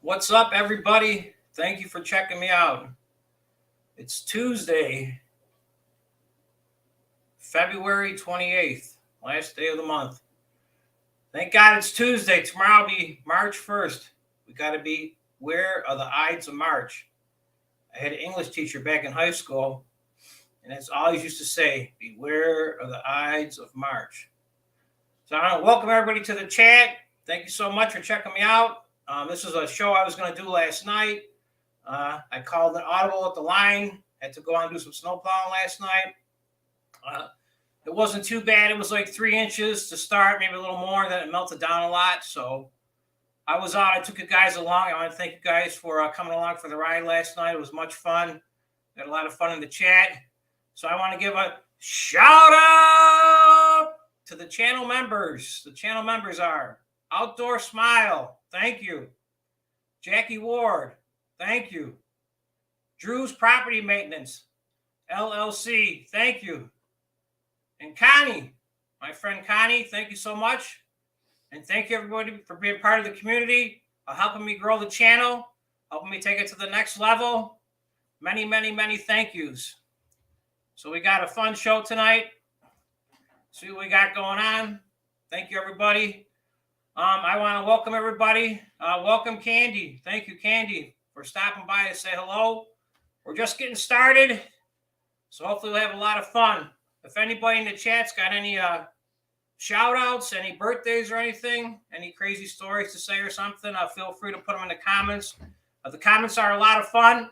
What's up, everybody? Thank you for checking me out. It's Tuesday, February 28th, last day of the month. Thank God it's Tuesday. Tomorrow will be March 1st. We got to be aware of the Ides of March. I had an English teacher back in high school, and that's always used to say, beware of the Ides of March. So I want to welcome everybody to the chat. Thank you so much for checking me out. This is a show I was going to do last night. I called an audible at the line. Had to go out and do some snow plowing last night. It wasn't too bad. It was like 3 inches to start, maybe a little more. Then it melted down a lot. So I was out. I took you guys along. I want to thank you guys for coming along for the ride last night. It was much fun. Had a lot of fun in the chat. So I want to give a shout out to the channel members. The channel members are Outdoor Smile. Thank you. Jackie Ward. Thank you. Drew's Property Maintenance, LLC. Thank you. And Connie, my friend Connie, thank you so much. And thank you, everybody, for being part of the community, helping me grow the channel, helping me take it to the next level. Many, many, many thank yous. So we got a fun show tonight. See what we got going on. Thank you, everybody. I want to welcome everybody. Welcome, Candy. Thank you, Candy, for stopping by to say hello. We're just getting started, so hopefully we'll have a lot of fun. If anybody in the chat's got any shout-outs, any birthdays or anything, any crazy stories to say or something, feel free to put them in the comments. The comments are a lot of fun.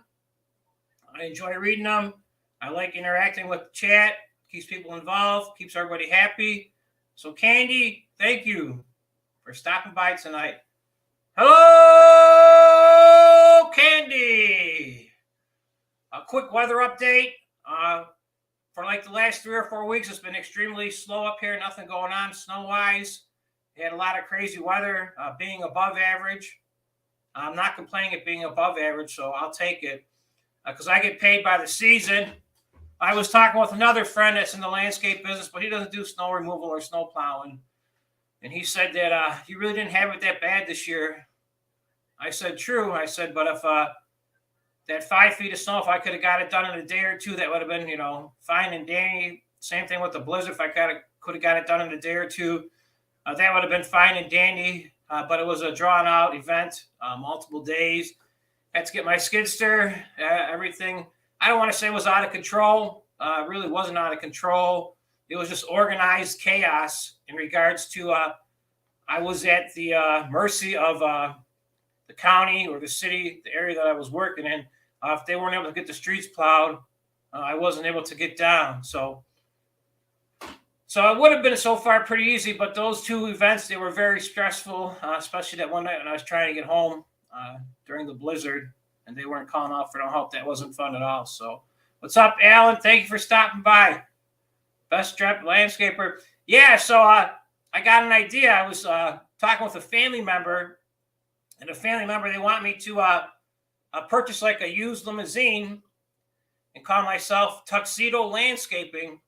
I enjoy reading them. I like interacting with the chat. Keeps people involved, keeps everybody happy. So, Candy, thank you for stopping by tonight. Hello, Candy. A quick weather update. For like the last 3 or 4 weeks, it's been extremely slow up here. Nothing going on snow-wise. We had a lot of crazy weather, being above average. I'm not complaining at being above average, so I'll take it because I get paid by the season. I was talking with another friend that's in the landscape business, but he doesn't do snow removal or snow plowing. And he said that he really didn't have it that bad this year. I said, true. I said, but if that 5 feet of snow, if I could have got it done in a day or two, that would have been, fine and dandy. Same thing with the blizzard. If I could have got it done in a day or two, that would have been fine and dandy. But it was a drawn out event, multiple days. Had to get my skid steer, everything. I don't want to say it was out of control. It really wasn't out of control. It was just organized chaos in regards to I was at the mercy of the county or the city, the area that I was working in. If they weren't able to get the streets plowed, I wasn't able to get down. So it would have been so far pretty easy, but those 2 events, they were very stressful, especially that one night when I was trying to get home during the blizzard. And they weren't calling out for no help. That wasn't fun at all. So what's up, Alan? Thank you for stopping by. Best dressed landscaper. Yeah, so I got an idea. I was talking with a family member, and a family member, they want me to purchase like a used limousine and call myself Tuxedo Landscaping.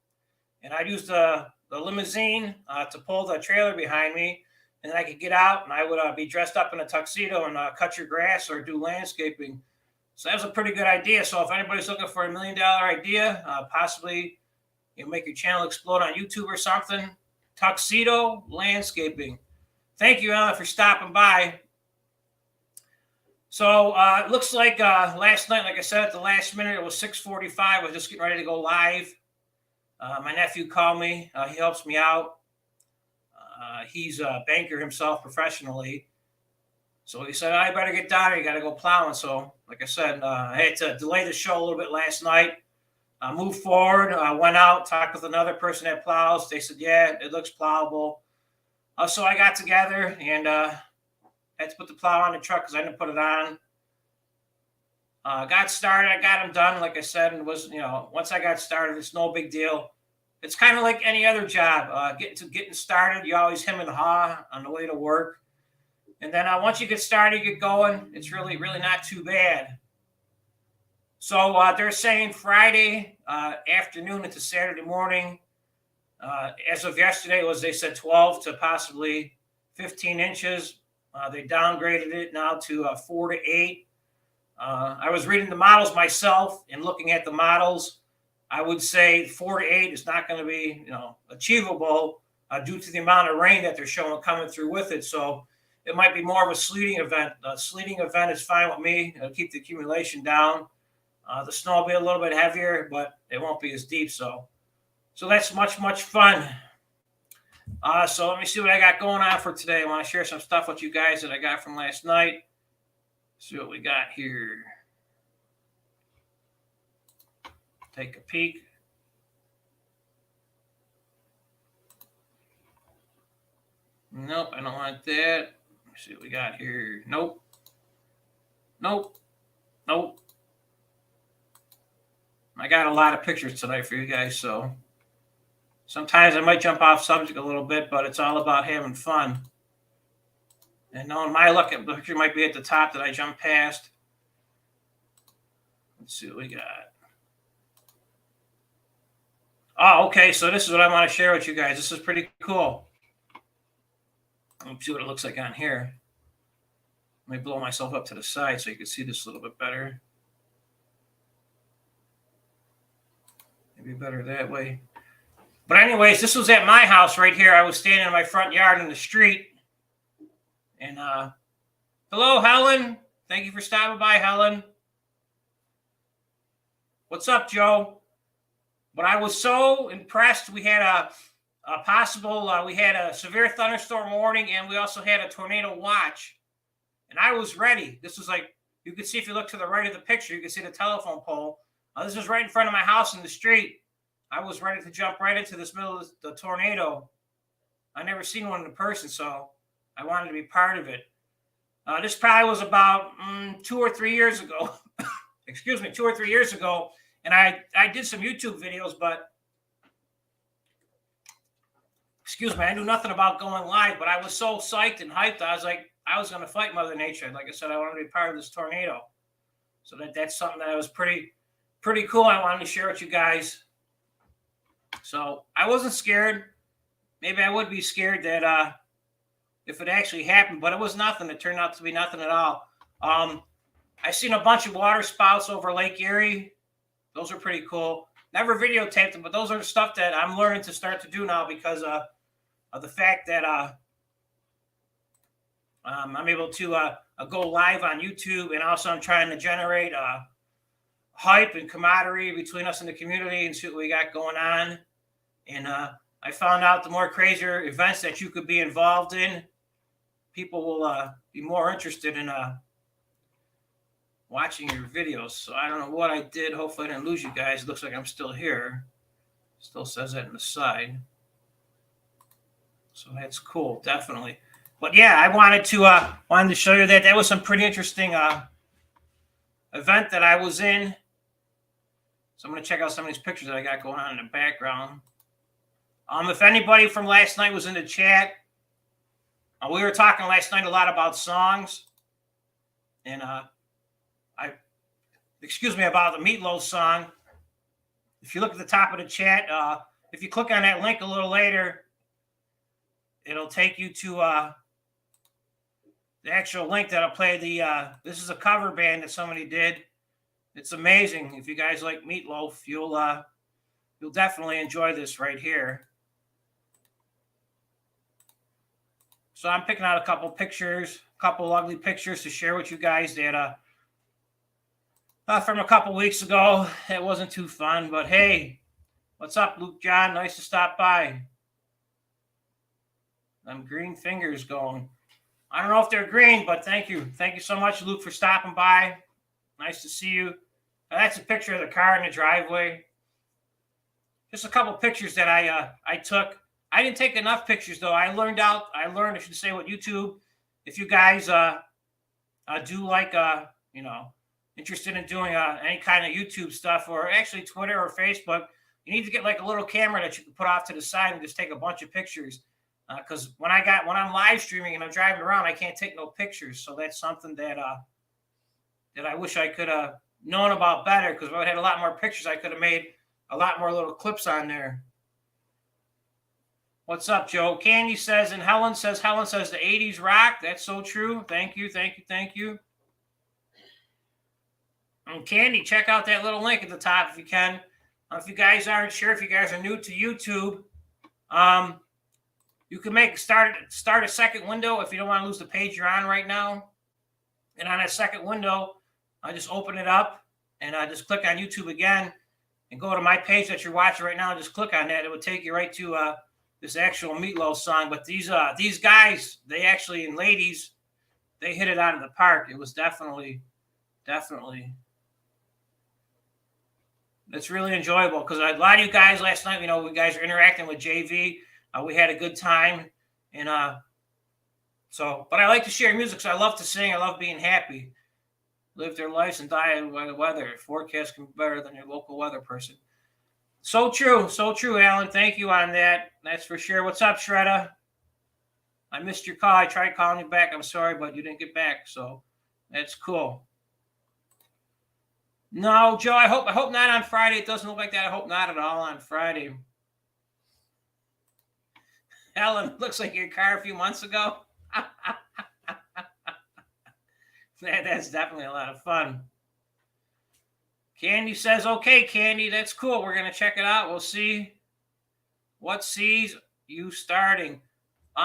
And I'd use the limousine to pull the trailer behind me. And then I could get out and I would be dressed up in a tuxedo and cut your grass or do landscaping. So that was a pretty good idea. So if anybody's looking for $1 million idea, possibly make your channel explode on YouTube or something, Tuxedo Landscaping. Thank you, Ella, for stopping by. So it looks like last night, like I said, at the last minute, it was 6:45. I was just getting ready to go live. My nephew called me. He helps me out. He's a banker himself professionally. So he said, I better get down here. You got to go plowing. So like I said, I had to delay the show a little bit last night. I moved forward. I went out, talked with another person that plows. They said, yeah, it looks plowable. So I got together and had to put the plow on the truck because I didn't put it on. Got started. I got them done, like I said. And it was, once I got started, it's no big deal. It's kind of like any other job. Getting started, you always hem and haw on the way to work. And then once you get started, you get going, it's really, really not too bad. So they're saying Friday afternoon into Saturday morning. As of yesterday, they said 12 to possibly 15 inches. They downgraded it now to 4 to 8. I was reading the models myself and looking at the models. I would say 4 to 8 is not going to be, achievable due to the amount of rain that they're showing coming through with it. So it might be more of a sleeting event. A sleeting event is fine with me. It'll keep the accumulation down. The snow will be a little bit heavier, but it won't be as deep. So that's much, much fun. So let me see what I got going on for today. I want to share some stuff with you guys that I got from last night. See what we got here. Take a peek. Nope, I don't want that. Let's see what we got here. Nope. I got a lot of pictures tonight for you guys, so sometimes I might jump off subject a little bit, but it's all about having fun. And knowing my luck, the picture might be at the top that I jumped past. Let's see what we got. Oh, okay. So this is what I want to share with you guys. This is pretty cool. Let's see what it looks like on here. Let me blow myself up to the side so you can see this a little bit better. Maybe better that way. But anyways, this was at my house right here. I was standing in my front yard in the street. And hello, Helen. Thank you for stopping by, Helen. What's up, Joe? But I was so impressed. We had we had a severe thunderstorm warning, and we also had a tornado watch. And I was ready. This was like, you can see if you look to the right of the picture, you can see the telephone pole. This was right in front of my house in the street. I was ready to jump right into this middle of the tornado. I never seen one in person, so I wanted to be part of it. This probably was about 2 or 3 years ago. Excuse me, 2 or 3 years ago. And I did some YouTube videos, but excuse me, I knew nothing about going live, but I was so psyched and hyped. I was like, I was going to fight Mother Nature. Like I said, I wanted to be part of this tornado. So that's something that was pretty cool. I wanted to share with you guys. So I wasn't scared. Maybe I would be scared that if it actually happened, but it was nothing. It turned out to be nothing at all. I seen a bunch of water spouts over Lake Erie. Those are pretty cool. Never videotaped them, but those are the stuff that I'm learning to start to do now because of the fact that I'm able to go live on YouTube, and also I'm trying to generate hype and camaraderie between us and the community and see what we got going on. And I found out the more crazier events that you could be involved in, people will be more interested in watching your videos. So I don't know what I did. Hopefully I didn't lose you guys. It looks like I'm still here. Still says that on the side. So that's cool, definitely. But yeah, I wanted to show you that. That was some pretty interesting event that I was in. So I'm going to check out some of these pictures that I got going on in the background. If anybody from last night was in the chat, we were talking last night a lot about songs. And about the Meatloaf song. If you look at the top of the chat, if you click on that link a little later, it'll take you to the actual link that'll play this is a cover band that somebody did. It's amazing. If you guys like Meatloaf, you'll definitely enjoy this right here. So I'm picking out a couple pictures, a couple ugly pictures to share with you guys that from a couple weeks ago. It wasn't too fun, but hey, what's up, Luke John? Nice to stop by. Them green fingers going. I don't know if they're green, but thank you. Thank you so much, Luke, for stopping by. Nice to see you. Now, that's a picture of the car in the driveway. Just a couple pictures that I took. I didn't take enough pictures, though. I learned, I should say, with YouTube. If you guys do like, interested in doing any kind of YouTube stuff, or actually Twitter or Facebook, you need to get like a little camera that you can put off to the side and just take a bunch of pictures. Because when I'm live streaming and I'm driving around, I can't take no pictures. So that's something that I wish I could have known about better. Because if I had a lot more pictures, I could have made a lot more little clips on there. What's up, Joe? Candy says, and Helen says the 80s rock. That's so true. Thank you, thank you, thank you. And Candy, check out that little link at the top if you can. If you guys aren't sure, if you guys are new to YouTube, you can start a second window if you don't want to lose the page you're on right now. And on that second window, I just open it up and I just click on YouTube again and go to my page that you're watching right now. And just click on that; it will take you right to this actual Meatloaf song. But these guys, they actually, and ladies, they hit it out of the park. It was definitely. It's really enjoyable because a lot of you guys last night, you guys are interacting with JV. We had a good time, and but I like to share music because I love to sing. I love being happy. Live their lives and die by the weather. Forecast can be better than your local weather person. So true, Alan. Thank you on that. That's for sure. What's up, Shredda? I missed your call. I tried calling you back. I'm sorry, but you didn't get back, so that's cool. No, Joe, I hope not on Friday. It doesn't look like that. I hope not at all on Friday. Helen, looks like your car a few months ago. That's definitely a lot of fun. Candy says, okay, Candy, that's cool. We're going to check it out. We'll see what sees you starting.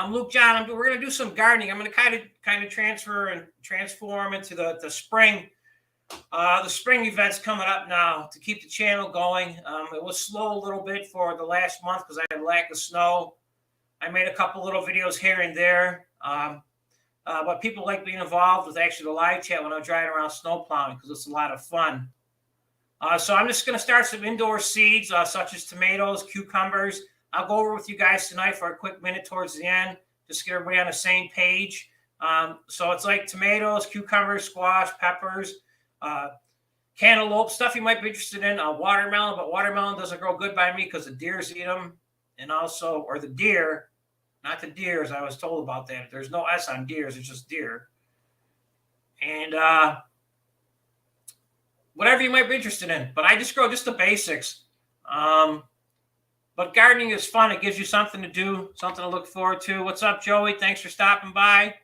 Luke John, we're going to do some gardening. I'm going to kind of transform into the spring. The spring event's coming up now to keep the channel going. It was slow a little bit for the last month because I had a lack of snow. I made a couple little videos here and there. But people like being involved with actually the live chat when I'm driving around snow plowing because it's a lot of fun. So I'm just going to start some indoor seeds such as tomatoes, cucumbers. I'll go over with you guys tonight for a quick minute towards the end, just to get everybody on the same page. So it's like tomatoes, cucumbers, squash, peppers, cantaloupe, stuff you might be interested in. Watermelon, but watermelon doesn't grow good by me because the deers eat them. And also, or the deer, not the deers. I was told about that. There's no S on deers. It's just deer. And whatever you might be interested in. But I just grow just the basics. But gardening is fun. It gives you something to do, something to look forward to. What's up, Joey? Thanks for stopping by.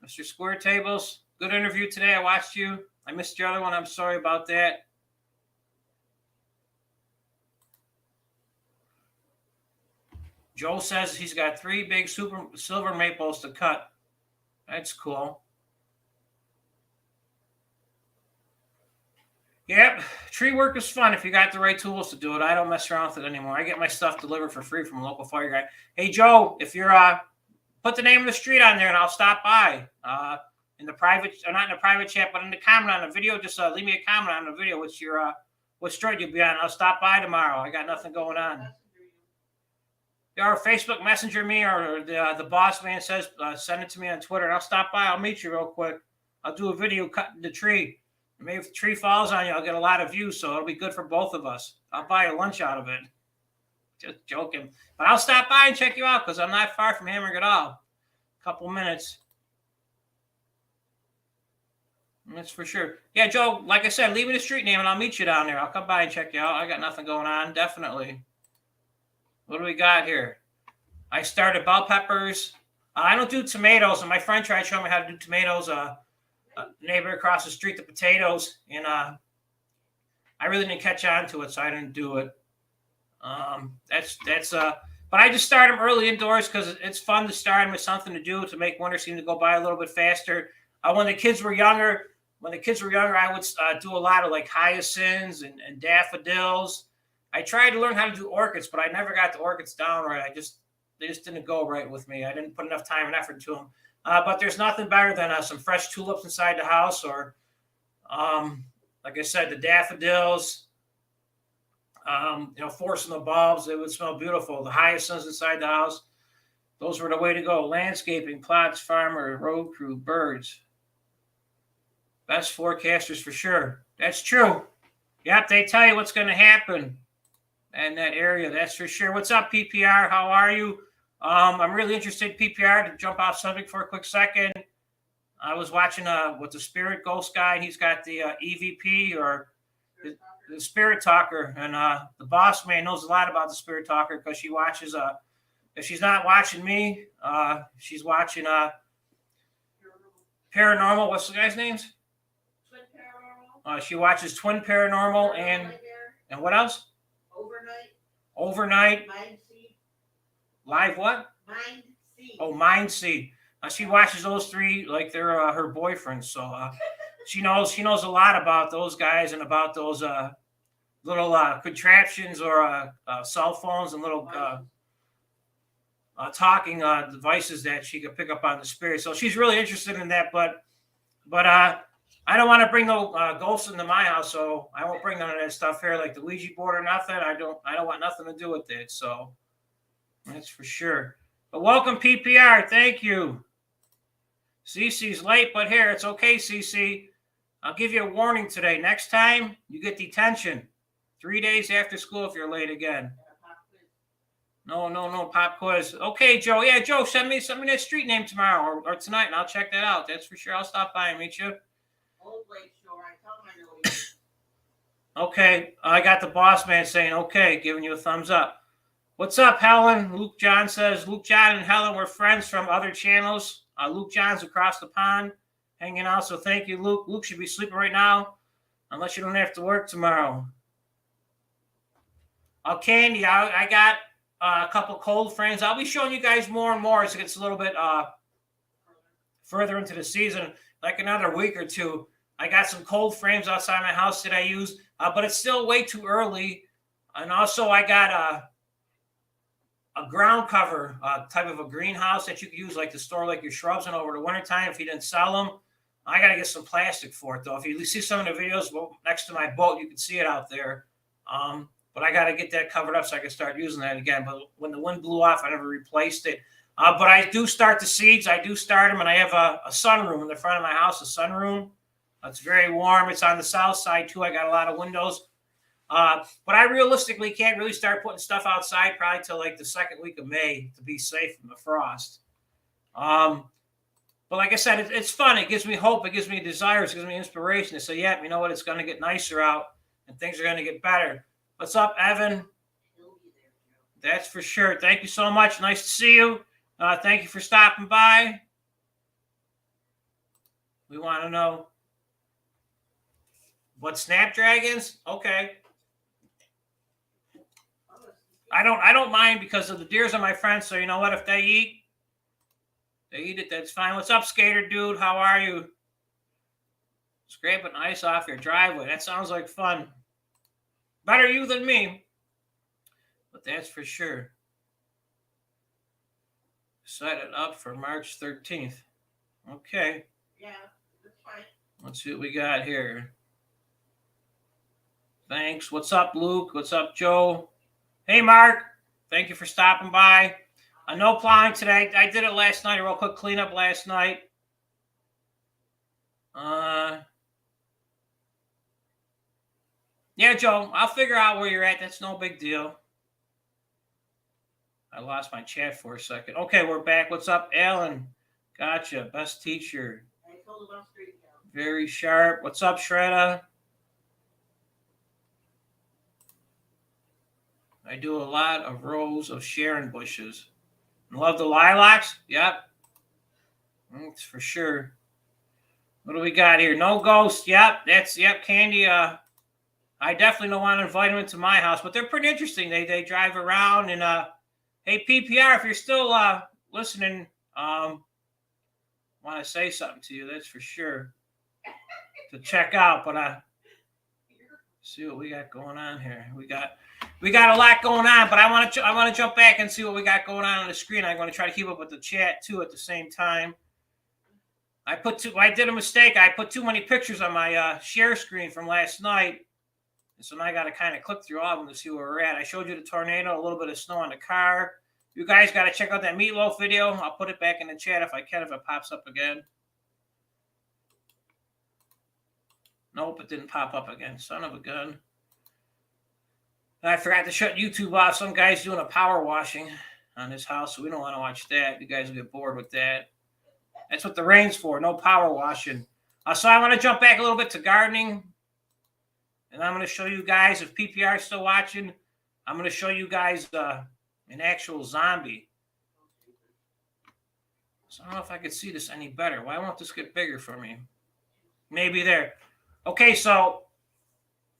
Mr. Square Tables, good interview today. I watched you. I missed your other one. I'm sorry about that. Joe says he's got 3 big silver maples to cut. That's cool. Yep, tree work is fun if you got the right tools to do it. I don't mess around with it anymore. I get my stuff delivered for free from a local fire guy. Hey, Joe, if you're put the name of the street on there and I'll stop by in the private, or not in the private chat, but in the comment on the video. Just leave me a comment on the video. What's your what street you'll be on? I'll stop by tomorrow. I got nothing going on. Or Facebook Messenger me, or the boss man says send it to me on Twitter, and I'll stop by. I'll meet you real quick. I'll do a video cutting the tree. Maybe if the tree falls on you, I'll get a lot of views, so it'll be good for both of us. I'll buy a lunch out of it. Just joking. But I'll stop by and check you out because I'm not far from Hamburg at all. A couple minutes. That's for sure. Yeah, Joe, like I said, leave me the street name and I'll meet you down there. I'll come by and check you out. I got nothing going on, definitely. What do we got here? I started bell peppers. I don't do tomatoes, and my friend tried to show me how to do tomatoes. Neighbor across the street, the potatoes, and I really didn't catch on to it, so I didn't do it. But I just start them early indoors because it's fun to start them with something to do to make winter seem to go by a little bit faster. When the kids were younger, I would do a lot of like hyacinths and daffodils. I tried to learn how to do orchids, but I never got the orchids down right. They just didn't go right with me. I didn't put enough time and effort to them. But there's nothing better than some fresh tulips inside the house, or like I said, the daffodils. Forcing the bulbs, it would smell beautiful. The hyacinths inside the house, those were the way to go. Landscaping, plots, farmer, road crew, birds. Best forecasters for sure. That's true. Yep, they tell you what's going to happen in that area. That's for sure. What's up, PPR? How are you? I'm really interested, PPR, to jump off subject for a quick second. I was watching with the Spirit Ghost guy, and he's got the EVP, or the Spirit Talker, and the boss man knows a lot about the Spirit Talker because she watches if she's not watching me, she's watching Paranormal. What's the guy's names? Twin Paranormal. She watches Twin Paranormal and what else? Overnight. Mind Seed. Live what? Mind Seed. Oh, Mind Seed. She watches those three like they're her boyfriends. So she knows a lot about those guys and about those little contraptions or cell phones and little talking devices that she could pick up on the spirit. So she's really interested in that. But I don't want to bring no ghosts into my house, so I won't bring none of that stuff here, like the Ouija board or nothing. I don't want nothing to do with it. So that's for sure. But welcome, PPR. Thank you. Cece's late, but here it's okay, Cece. I'll give you a warning today. Next time you get detention. 3 days after school if you're late again. No, pop quiz. Okay, Joe. Yeah, Joe, send me that street name tomorrow or tonight, and I'll check that out. That's for sure. I'll stop by and meet you. Old Lake Shore. I tell him I know you. Okay, I got the boss man saying okay, giving you a thumbs up. What's up, Helen? Luke John says, Luke John and Helen were friends from other channels. Luke John's across the pond hanging out, so thank you, Luke. Luke should be sleeping right now, unless you don't have to work tomorrow. Candy, I got a couple cold frames. I'll be showing you guys more and more as it gets a little bit further into the season, like another week or two. I got some cold frames outside my house that I use, but it's still way too early. And also I got a ground cover type of a greenhouse that you can use like to store like your shrubs in over the wintertime if you didn't sell them. I got to get some plastic for it, though. If you see some of the videos next to my boat, you can see it out there. But I got to get that covered up so I can start using that again. But when the wind blew off, I never replaced it. But I do start the seeds. I do start them, and I have a sunroom in the front of my house, a sunroom. It's very warm. It's on the south side, too. I got a lot of windows. But I realistically can't really start putting stuff outside probably till like the second week of May to be safe from the frost. But like I said, it's fun. It gives me hope. It gives me desires. It gives me inspiration to say, yeah, you know what? It's going to get nicer out and things are going to get better. What's up, Evan? That's for sure. Thank you so much. Nice to see you. Thank you for stopping by. We want to know what snapdragons? Okay. I don't mind because of the deers are my friends. So you know what? If they eat it. That's fine. What's up, skater dude? How are you? Scraping ice off your driveway. That sounds like fun. Better you than me. But that's for sure. Set it up for March 13th. Okay. Yeah, that's fine. Let's see what we got here. Thanks. What's up, Luke? What's up, Joe? Hey, Mark. Thank you for stopping by. No plowing today. I did it last night. A real quick cleanup last night. Yeah, Joe, I'll figure out where you're at. That's no big deal. I lost my chat for a second. Okay, we're back. What's up, Alan? Gotcha. Best teacher. I told him I'm straight down. Very sharp. What's up, Shredda? I do a lot of rows of Sharon bushes. Love the lilacs? Yep. That's for sure. What do we got here? No ghost. Yep. Candy. I definitely don't want to invite them into my house, but they're pretty interesting. They drive around and hey, PPR, if you're still listening, want to say something to you, that's for sure. To check out, but see what we got going on here. We got a lot going on, but I want to jump back and see what we got going on the screen. I'm going to try to keep up with the chat too at the same time. I did a mistake. I put too many pictures on my share screen from last night. And so now I got to kind of click through all of them to see where we're at. I showed you the tornado, a little bit of snow on the car. You guys got to check out that Meatloaf video. I'll put it back in the chat if I can, if it pops up again. Nope, it didn't pop up again. Son of a gun. I forgot to shut YouTube off. Some guy's doing a power washing on his house, so we don't want to watch that. You guys will get bored with that. That's what the rain's for, no power washing. So I want to jump back a little bit to gardening. And I'm going to show you guys, if PPR is still watching, I'm going to show you guys an actual zombie. So I don't know if I could see this any better. Why won't this get bigger for me? Maybe there. Okay, so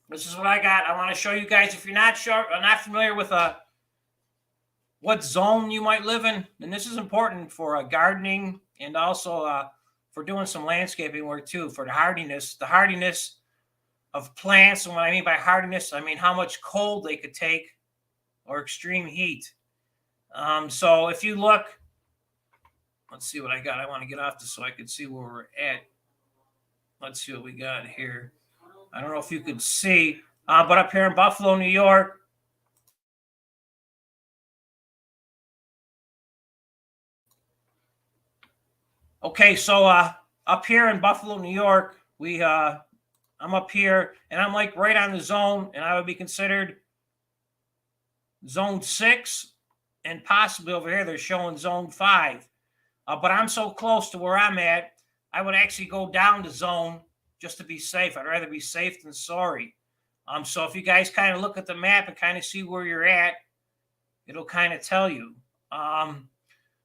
this is what I got. I want to show you guys, if you're not familiar with what zone you might live in, and this is important for gardening and also for doing some landscaping work too, for the hardiness of plants. And what I mean by hardiness, I mean how much cold they could take or extreme heat. So if you look, let's see what I got. I want to get off this so I can see where we're at. Let's see what we got here. I don't know if you could see, but up here in Buffalo, New York, okay, so up here in Buffalo, New York, I'm up here and I'm like right on the zone, and I would be considered zone 6, and possibly over here they're showing zone 5. But I'm so close to where I'm at, I would actually go down the zone just to be safe. I'd rather be safe than sorry. So if you guys kind of look at the map and kind of see where you're at, it'll kind of tell you.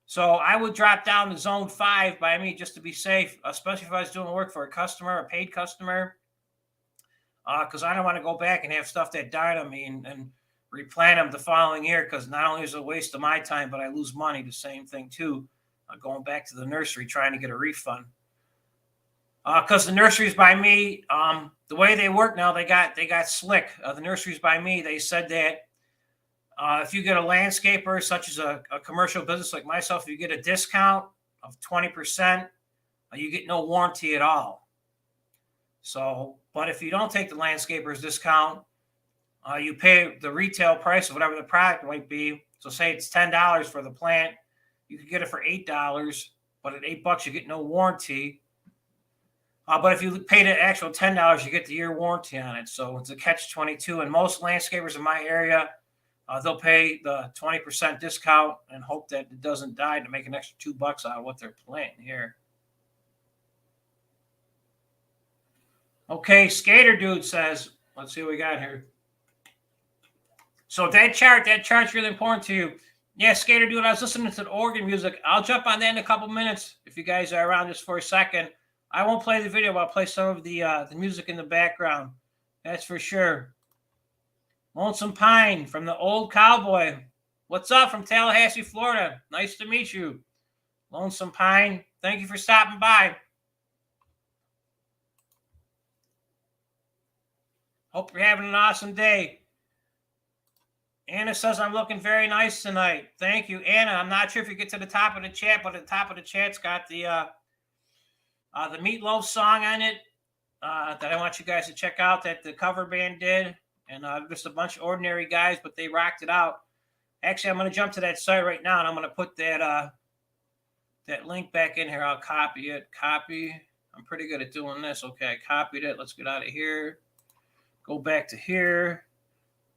So I would drop down to zone 5 by me just to be safe, especially if I was doing work for a customer, a paid customer, because I don't want to go back and have stuff that died on me and replant them the following year, because not only is it a waste of my time, but I lose money. The same thing too, going back to the nursery trying to get a refund. Because the nurseries by me, the way they work now, they got slick. The nurseries by me, they said that if you get a landscaper, such as a commercial business like myself, if you get a discount of 20%, you get no warranty at all. So, but if you don't take the landscaper's discount, you pay the retail price of whatever the product might be. So say it's $10 for the plant, you could get it for $8, but at $8 you get no warranty. But if you pay the actual $10, you get the year warranty on it. So it's a catch-22. And most landscapers in my area, they'll pay the 20% discount and hope that it doesn't die to make an extra $2 out of what they're planting here. Okay, Skater Dude says, let's see what we got here. So that chart's really important to you. Yeah, Skater Dude, I was listening to the organ music. I'll jump on that in a couple minutes if you guys are around just for a second. I won't play the video, but I'll play some of the music in the background. That's for sure. Lonesome Pine from the Old Cowboy. What's up from Tallahassee, Florida? Nice to meet you. Lonesome Pine, thank you for stopping by. Hope you're having an awesome day. Anna says, I'm looking very nice tonight. Thank you, Anna. I'm not sure if you get to the top of the chat, but at the top of the chat's got the Meatloaf song on it that I want you guys to check out, that the cover band did. And just a bunch of ordinary guys, but they rocked it out. Actually, I'm going to jump to that site right now, and I'm going to put that link back in here. I'll copy it. Copy. I'm pretty good at doing this. Okay, I copied it. Let's get out of here. Go back to here.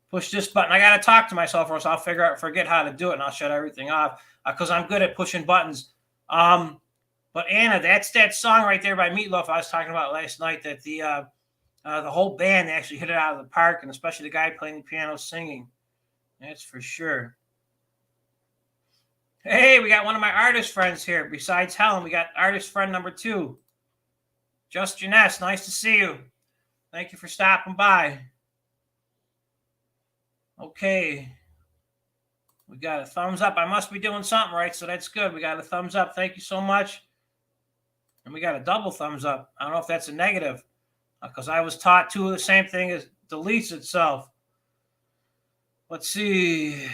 Push this button. I got to talk to myself, or else I'll forget how to do it, and I'll shut everything off because I'm good at pushing buttons. But Anna, that's that song right there by Meatloaf I was talking about last night, that the whole band actually hit it out of the park, and especially the guy playing the piano singing. That's for sure. Hey, we got one of my artist friends here. Besides Helen, we got artist friend number 2. Just Janess, nice to see you. Thank you for stopping by. Okay. We got a thumbs up. I must be doing something right, so that's good. We got a thumbs up. Thank you so much. And we got a double thumbs up. I don't know if that's a negative, because I was taught too the same thing as deletes itself. Let's see.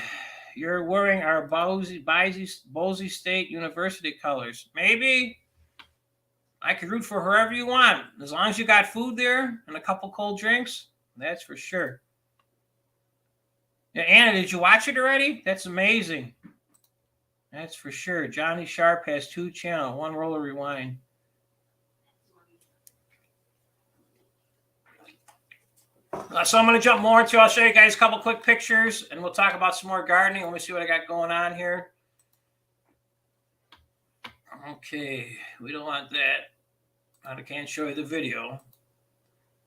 You're wearing our Boise State University colors. Maybe I could root for whoever you want. As long as you got food there and a couple cold drinks, that's for sure. Yeah, Anna, did you watch it already? That's amazing. That's for sure. Johnny Sharp has 2 channels, 1 roller rewind. So I'm going to jump more into, I'll show you guys a couple quick pictures, and we'll talk about some more gardening. Let me see what I got going on here. Okay, we don't want that. I can't show you the video.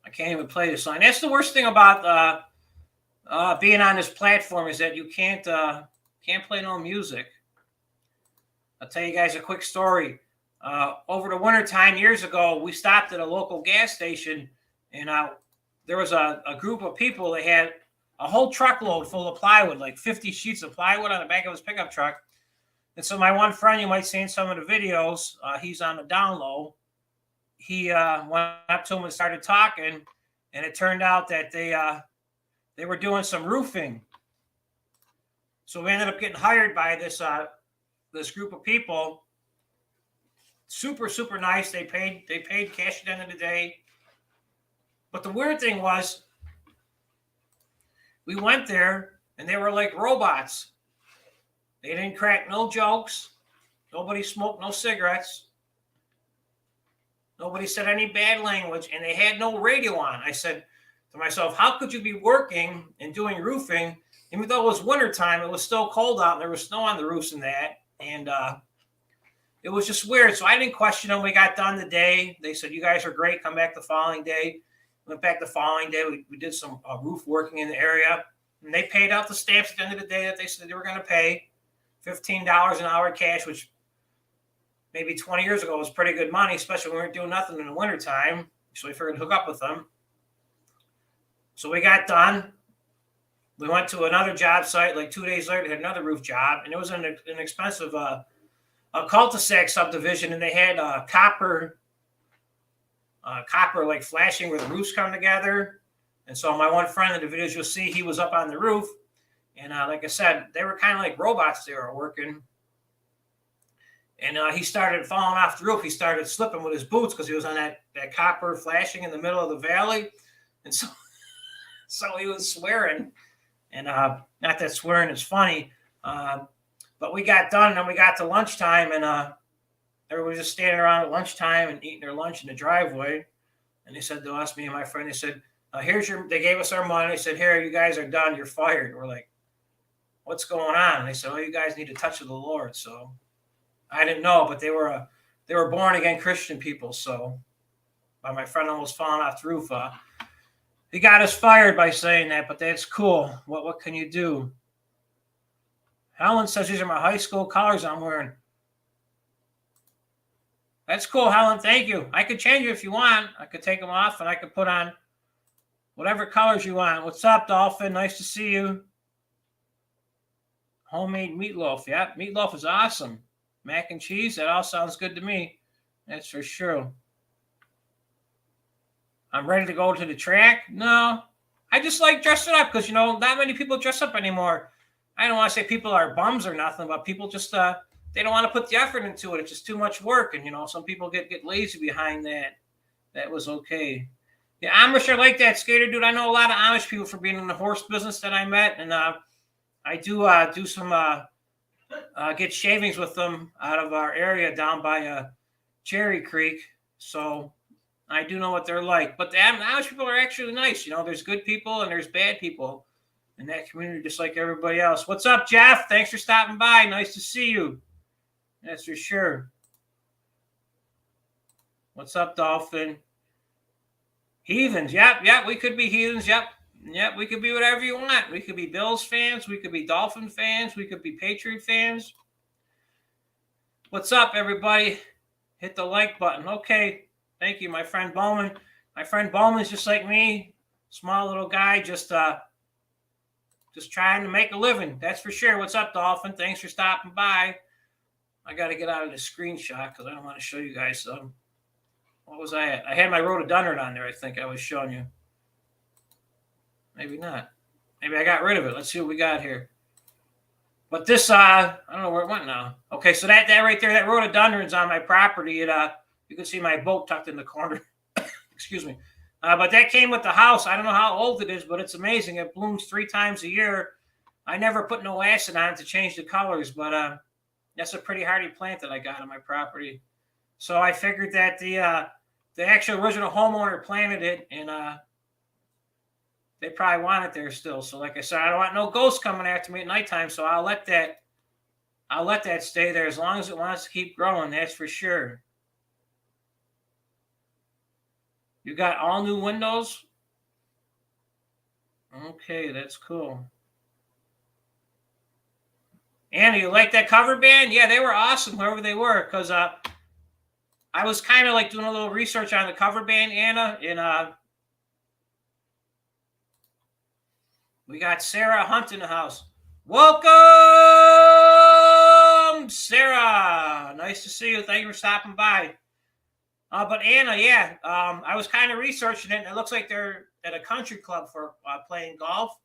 I can't even play the song. That's the worst thing about being on this platform, is that you can't play no music. I'll tell you guys a quick story. Over the wintertime years ago, we stopped at a local gas station, and there was a group of people that had a whole truckload full of plywood, like 50 sheets of plywood on the back of his pickup truck. And so my one friend, you might see in some of the videos, he's on the down low. He went up to him and started talking, and it turned out that they were doing some roofing. So we ended up getting hired by this group of people. Super, super nice. They paid cash at the end of the day. But the weird thing was, we went there and they were like robots. They didn't crack no jokes. Nobody smoked no cigarettes. Nobody said any bad language, and they had no radio on. I said to myself, how could you be working and doing roofing? Even though it was wintertime, it was still cold out and there was snow on the roofs and that. And it was just weird. So I didn't question them. We got done the day. They said, you guys are great. Come back the following day. Went back the following day. We did some roof working in the area. And they paid out the stamps at the end of the day that they said they were going to pay. $15 an hour cash, which maybe 20 years ago was pretty good money, especially when we weren't doing nothing in the wintertime. So we figured to hook up with them. So we got done. We went to another job site like 2 days later. They had another roof job, and it was an expensive a cul-de-sac subdivision, and they had copper like flashing where the roofs come together. And so my one friend in the videos you'll see, he was up on the roof, and like I said, they were kind of like robots. They were working, and he started falling off the roof. He started slipping with his boots because he was on that copper flashing in the middle of the valley, and so he was swearing. And not that swearing is funny, but we got done, and then we got to lunchtime, and everybody was just standing around at lunchtime and eating their lunch in the driveway. And they said to us, me and my friend, they said, they gave us our money. They said, here, you guys are done. You're fired. We're like, what's going on? And they said, oh, you guys need a touch of the Lord. So I didn't know, but they were born again Christian people. So my friend almost falling off the roof. He got us fired by saying that, but that's cool. What can you do? Helen says these are my high school colors I'm wearing. That's cool, Helen. Thank you. I could change it if you want. I could take them off and I could put on whatever colors you want. What's up, Dolphin? Nice to see you. Homemade meatloaf. Yeah, meatloaf is awesome. Mac and cheese, that all sounds good to me. That's for sure. I'm ready to go to the track. No, I just like dressing up because, not many people dress up anymore. I don't want to say people are bums or nothing, but people just, they don't want to put the effort into it. It's just too much work. And, some people get lazy behind that. That was okay. The Amish are like that, Skater Dude. I know a lot of Amish people for being in the horse business that I met. And I do some, get shavings with them out of our area down by Cherry Creek. So I do know what they're like, but the Amish people are actually nice. There's good people and there's bad people in that community, just like everybody else. What's up, Jeff? Thanks for stopping by. Nice to see you. That's for sure. What's up, Dolphin? Heathens. Yep. We could be heathens. Yep. We could be whatever you want. We could be Bills fans. We could be Dolphin fans. We could be Patriot fans. What's up, everybody? Hit the like button. Okay. Thank you, my friend Bowman. My friend Bowman's just like me, small little guy, just trying to make a living. That's for sure. What's up, Dolphin? Thanks for stopping by. I got to get out of the screenshot because I don't want to show you guys. What was I at? I had my rhododendron on there. I think I was showing you. Maybe not. Maybe I got rid of it. Let's see what we got here. But this, I don't know where it went now. Okay, so that right there, that rhododendron's on my property. You can see my boat tucked in the corner. Excuse me. But that came with the house. I don't know how old it is, but it's amazing. It blooms 3 times a year. I never put no acid on it to change the colors, but that's a pretty hardy plant that I got on my property. So I figured that the actual original homeowner planted it, and they probably want it there still. So like I said, I don't want no ghosts coming after me at nighttime, so I'll let that stay there as long as it wants to keep growing. That's for sure. You got all new windows? Okay, that's cool. Anna, you like that cover band? Yeah, they were awesome, whoever they were, because I was kind of like doing a little research on the cover band, Anna, and we got Sarah Hunt in the house. Welcome, Sarah. Nice to see you. Thank you for stopping by. But Anna, yeah, I was kind of researching it, and it looks like they're at a country club for playing golf.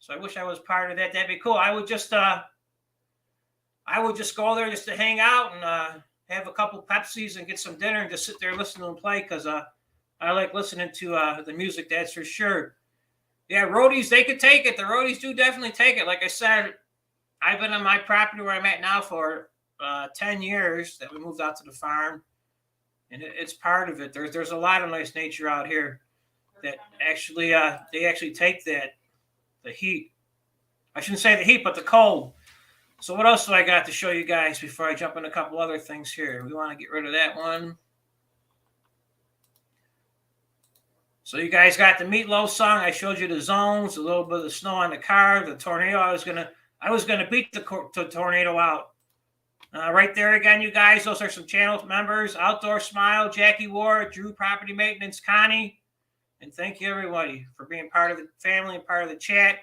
So I wish I was part of that. That'd be cool. I would just go there just to hang out and have a couple Pepsis and get some dinner and just sit there listening to them play, because I like listening to the music, that's for sure. Yeah, roadies, they could take it. The roadies do definitely take it. Like I said, I've been on my property where I'm at now for 10 years that we moved out to the farm, and it's part of it. There's a lot of nice nature out here that actually they actually take the heat. I shouldn't say the heat, but the cold. So what else do I got to show you guys before I jump in a couple other things here? We want to get rid of that one. So you guys got the Meatloaf song. I showed you the zones, a little bit of the snow on the car, the tornado. I was gonna beat the tornado out. Right there again, you guys. Those are some channel members: Outdoor Smile, Jackie Ward, Drew Property Maintenance, Connie, and thank you everybody for being part of the family and part of the chat.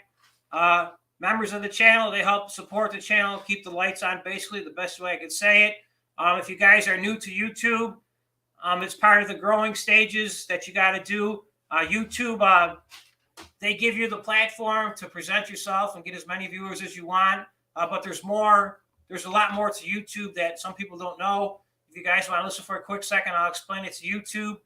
Members of the channel, they help support the channel, keep the lights on. Basically, the best way I could say it. If you guys are new to YouTube, it's part of the growing stages that you got to do. YouTube, they give you the platform to present yourself and get as many viewers as you want. But there's more. There's a lot more to YouTube that some people don't know. If you guys want to listen for a quick second, I'll explain it to YouTube.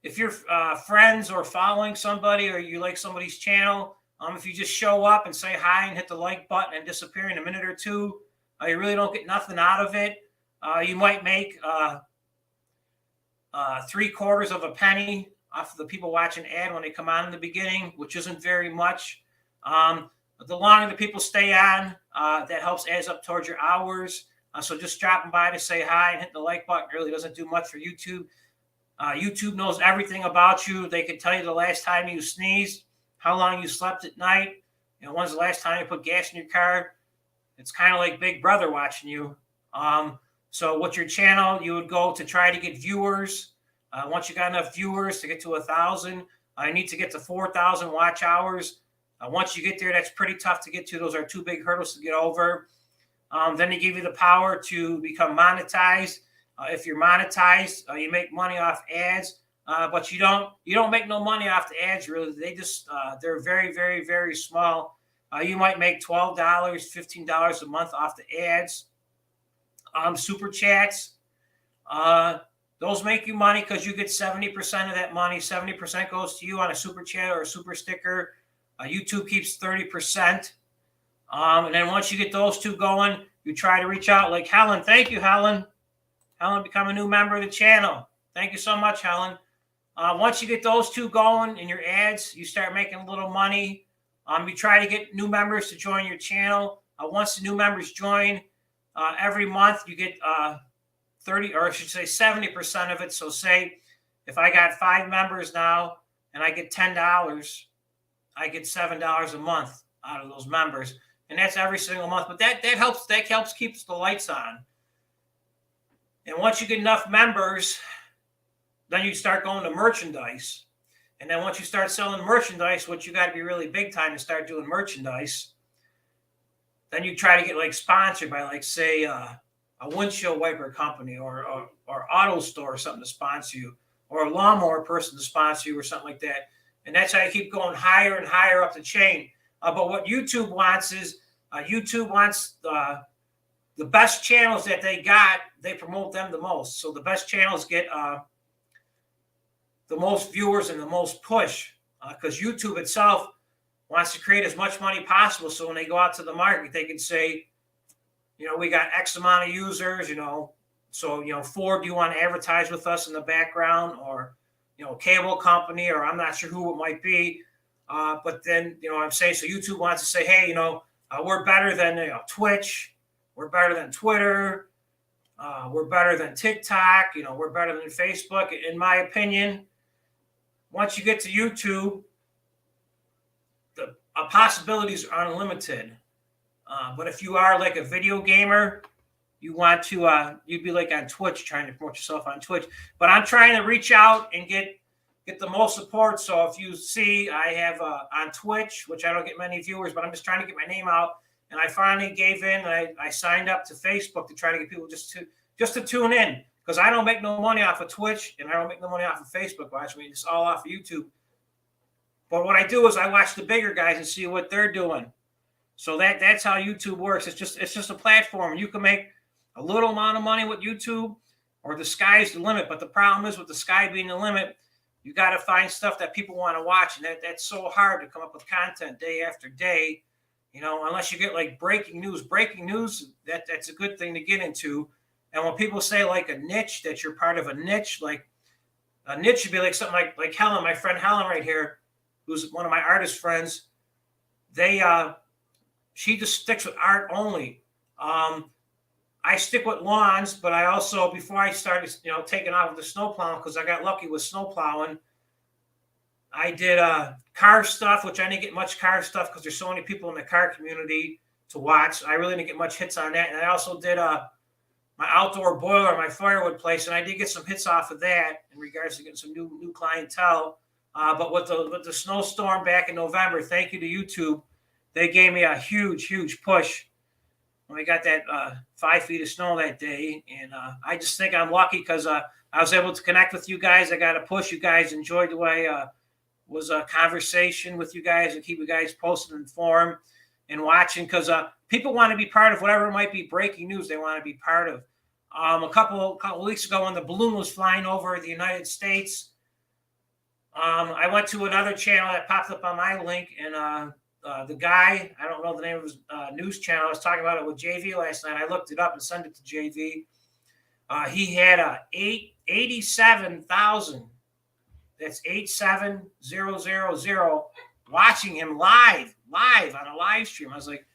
If you're friends or following somebody, or you like somebody's channel, if you just show up and say hi and hit the like button and disappear in a minute or two, you really don't get nothing out of it. You might make 3/4 of a penny off of the people watching ad when they come on in the beginning, which isn't very much. But the longer the people stay on, that helps adds up towards your hours. So just dropping by to say hi and hit the like button really doesn't do much for YouTube. YouTube knows everything about you. They can tell you the last time you sneezed, how long you slept at night, when's the last time you put gas in your car. It's kind of like Big Brother watching you. So with your channel, you would go to try to get viewers. Once you got enough viewers to get to 1,000, I need to get to 4,000 watch hours. Once you get there, that's pretty tough to get to. Those are two big hurdles to get over. Then they give you the power to become monetized. If you're monetized, you make money off ads, but you don't make no money off the ads really. They just they're very, very, very small. You might make $12, $15 a month off the ads. Super chats, those make you money because you get 70% of that money. 70% goes to you on a super chat or a super sticker. YouTube keeps 30%. And then once you get those two going, you try to reach out like Helen. Thank you, Helen. Helen, become a new member of the channel. Thank you so much, Helen. Once you get those two going in your ads, you start making a little money. You try to get new members to join your channel. Once the new members join, every month you get 30, or I should say 70% of it. So say if I got 5 members now and I get $10, I get $7 a month out of those members. And that's every single month. But that helps keeps the lights on. And once you get enough members, then you start going to merchandise. And then once you start selling merchandise, which you got to be really big time to start doing merchandise, then you try to get like sponsored by like say a windshield wiper company or auto store or something to sponsor you, or a lawnmower person to sponsor you or something like that. And that's how you keep going higher and higher up the chain. But what YouTube wants is YouTube wants the best channels that they got, they promote them the most. So the best channels get the most viewers and the most push, because YouTube itself wants to create as much money possible. So when they go out to the market, they can say, we got X amount of users, so, Ford, do you want to advertise with us in the background, or, cable company, or I'm not sure who it might be. But then, I'm saying, so YouTube wants to say, hey, we're better than Twitch. We're better than Twitter. We're better than TikTok. We're better than Facebook. In my opinion, once you get to YouTube, the possibilities are unlimited. But if you are like a video gamer, you want to, you'd be like on Twitch, trying to promote yourself on Twitch. But I'm trying to reach out and get the most support. So if you see, I have on Twitch, which I don't get many viewers, but I'm just trying to get my name out. And I finally gave in. And I signed up to Facebook to try to get people just to tune in, because I don't make no money off of Twitch and I don't make no money off of Facebook. Watch me, it's all off of YouTube. But what I do is I watch the bigger guys and see what they're doing. So that's how YouTube works. It's just a platform. You can make a little amount of money with YouTube, or the sky's the limit. But the problem is, with the sky being the limit, you got to find stuff that people want to watch, and that's so hard to come up with content day after day. You know, unless you get like breaking news. Breaking news, that's a good thing to get into. And when people say like a niche, that you're part of a niche, like a niche should be like something like Helen, my friend Helen right here, who's one of my artist friends. She just sticks with art only. I stick with lawns, but I also, before I started, taking off with the snow plowing, because I got lucky with snow plowing, I did car stuff, which I didn't get much car stuff because there's so many people in the car community to watch. I really didn't get much hits on that. And I also did my outdoor boiler, my firewood place, and I did get some hits off of that in regards to getting some new clientele. But with the snowstorm back in November, thank you to YouTube, they gave me a huge push when we got that 5 feet of snow that day. And I just think I'm lucky because I was able to connect with you guys. I got a push. You guys enjoyed the way was a conversation with you guys and keep you guys posted and informed and watching, because people want to be part of whatever might be breaking news they want to be part of. A couple weeks ago, when the balloon was flying over the United States, I went to another channel that popped up on my link, and the guy, I don't know the name of his news channel, I was talking about it with JV last night. I looked it up and sent it to JV. He had 87,000. That's 87,000 watching him live on a live stream. I was like,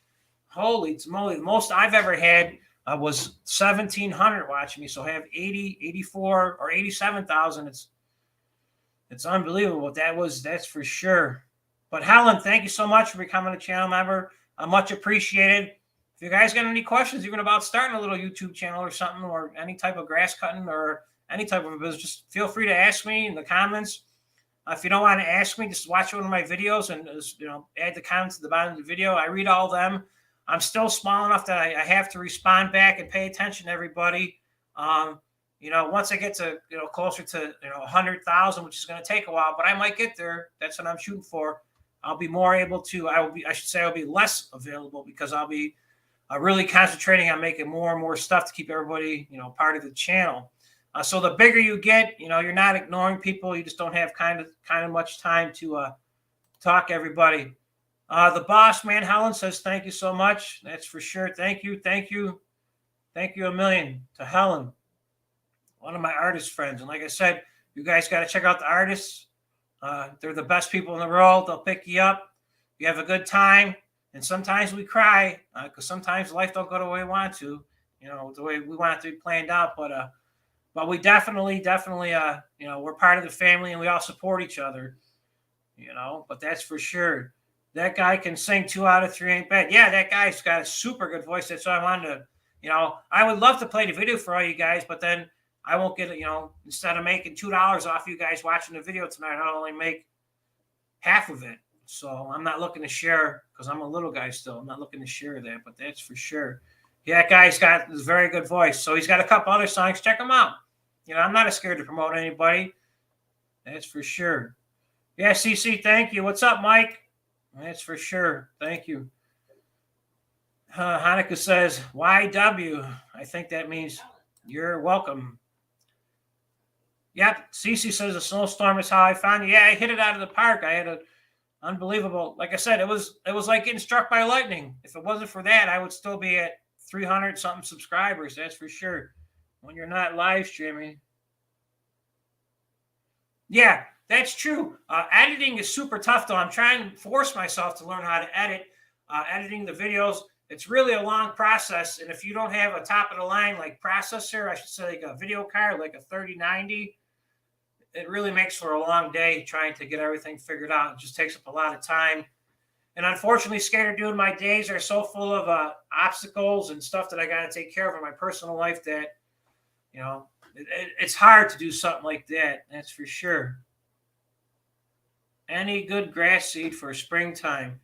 holy moly. The most I've ever had was 1,700 watching me. So I have 84 or 87,000. It's unbelievable. That's for sure. But Helen, thank you so much for becoming a channel member. Much appreciated. If you guys got any questions, even about starting a little YouTube channel or something, or any type of grass cutting or any type of a business, just feel free to ask me in the comments. If you don't want to ask me, just watch one of my videos and add the comments at the bottom of the video. I read all of them. I'm still small enough that I have to respond back and pay attention to everybody. Once I get to closer to 100,000, which is going to take a while, but I might get there. That's what I'm shooting for. I'll be more able to. I'll be less available, because I'll be really concentrating on making more and more stuff to keep everybody part of the channel. So the bigger you get, you're not ignoring people. You just don't have kind of much time to talk to everybody. The boss man, Helen, says thank you so much. That's for sure. Thank you a million to Helen, one of my artist friends. And like I said, you guys got to check out the artists. They're the best people in the world. They'll pick you up. You have a good time. And sometimes we cry because sometimes life don't go the way we want to, the way we want it to be planned out. But we definitely, we're part of the family, and we all support each other, but that's for sure. That guy can sing 2 out of 3 ain't bad. Yeah, that guy's got a super good voice. That's why I wanted to, I would love to play the video for all you guys, but then I won't get it, instead of making $2 off you guys watching the video tonight, I'll only make half of it. So I'm not looking to share, because I'm a little guy still. I'm not looking to share that, but that's for sure. Yeah, that guy's got a very good voice. So he's got a couple other songs. Check them out. I'm not scared to promote anybody. That's for sure. Yeah, CC, thank you. What's up, Mike? That's for sure. Thank you. Hanukkah says, YW. I think that means you're welcome. Yep, CC says a snowstorm is how I found you. Yeah, I hit it out of the park. I had a unbelievable, like I said, it was like getting struck by lightning. If it wasn't for that, I would still be at 300 something subscribers. That's for sure. When you're not live streaming. Yeah, that's true. Editing is super tough, though. I'm trying to force myself to learn how to edit. Editing the videos, it's really a long process. And if you don't have a top of the line like processor, I should say like a video card, like a 3090, it really makes for a long day trying to get everything figured out. It just takes up a lot of time. And unfortunately, Skater Dude, my days are so full of obstacles and stuff that I got to take care of in my personal life that, it's hard to do something like that. That's for sure. Any good grass seed for springtime?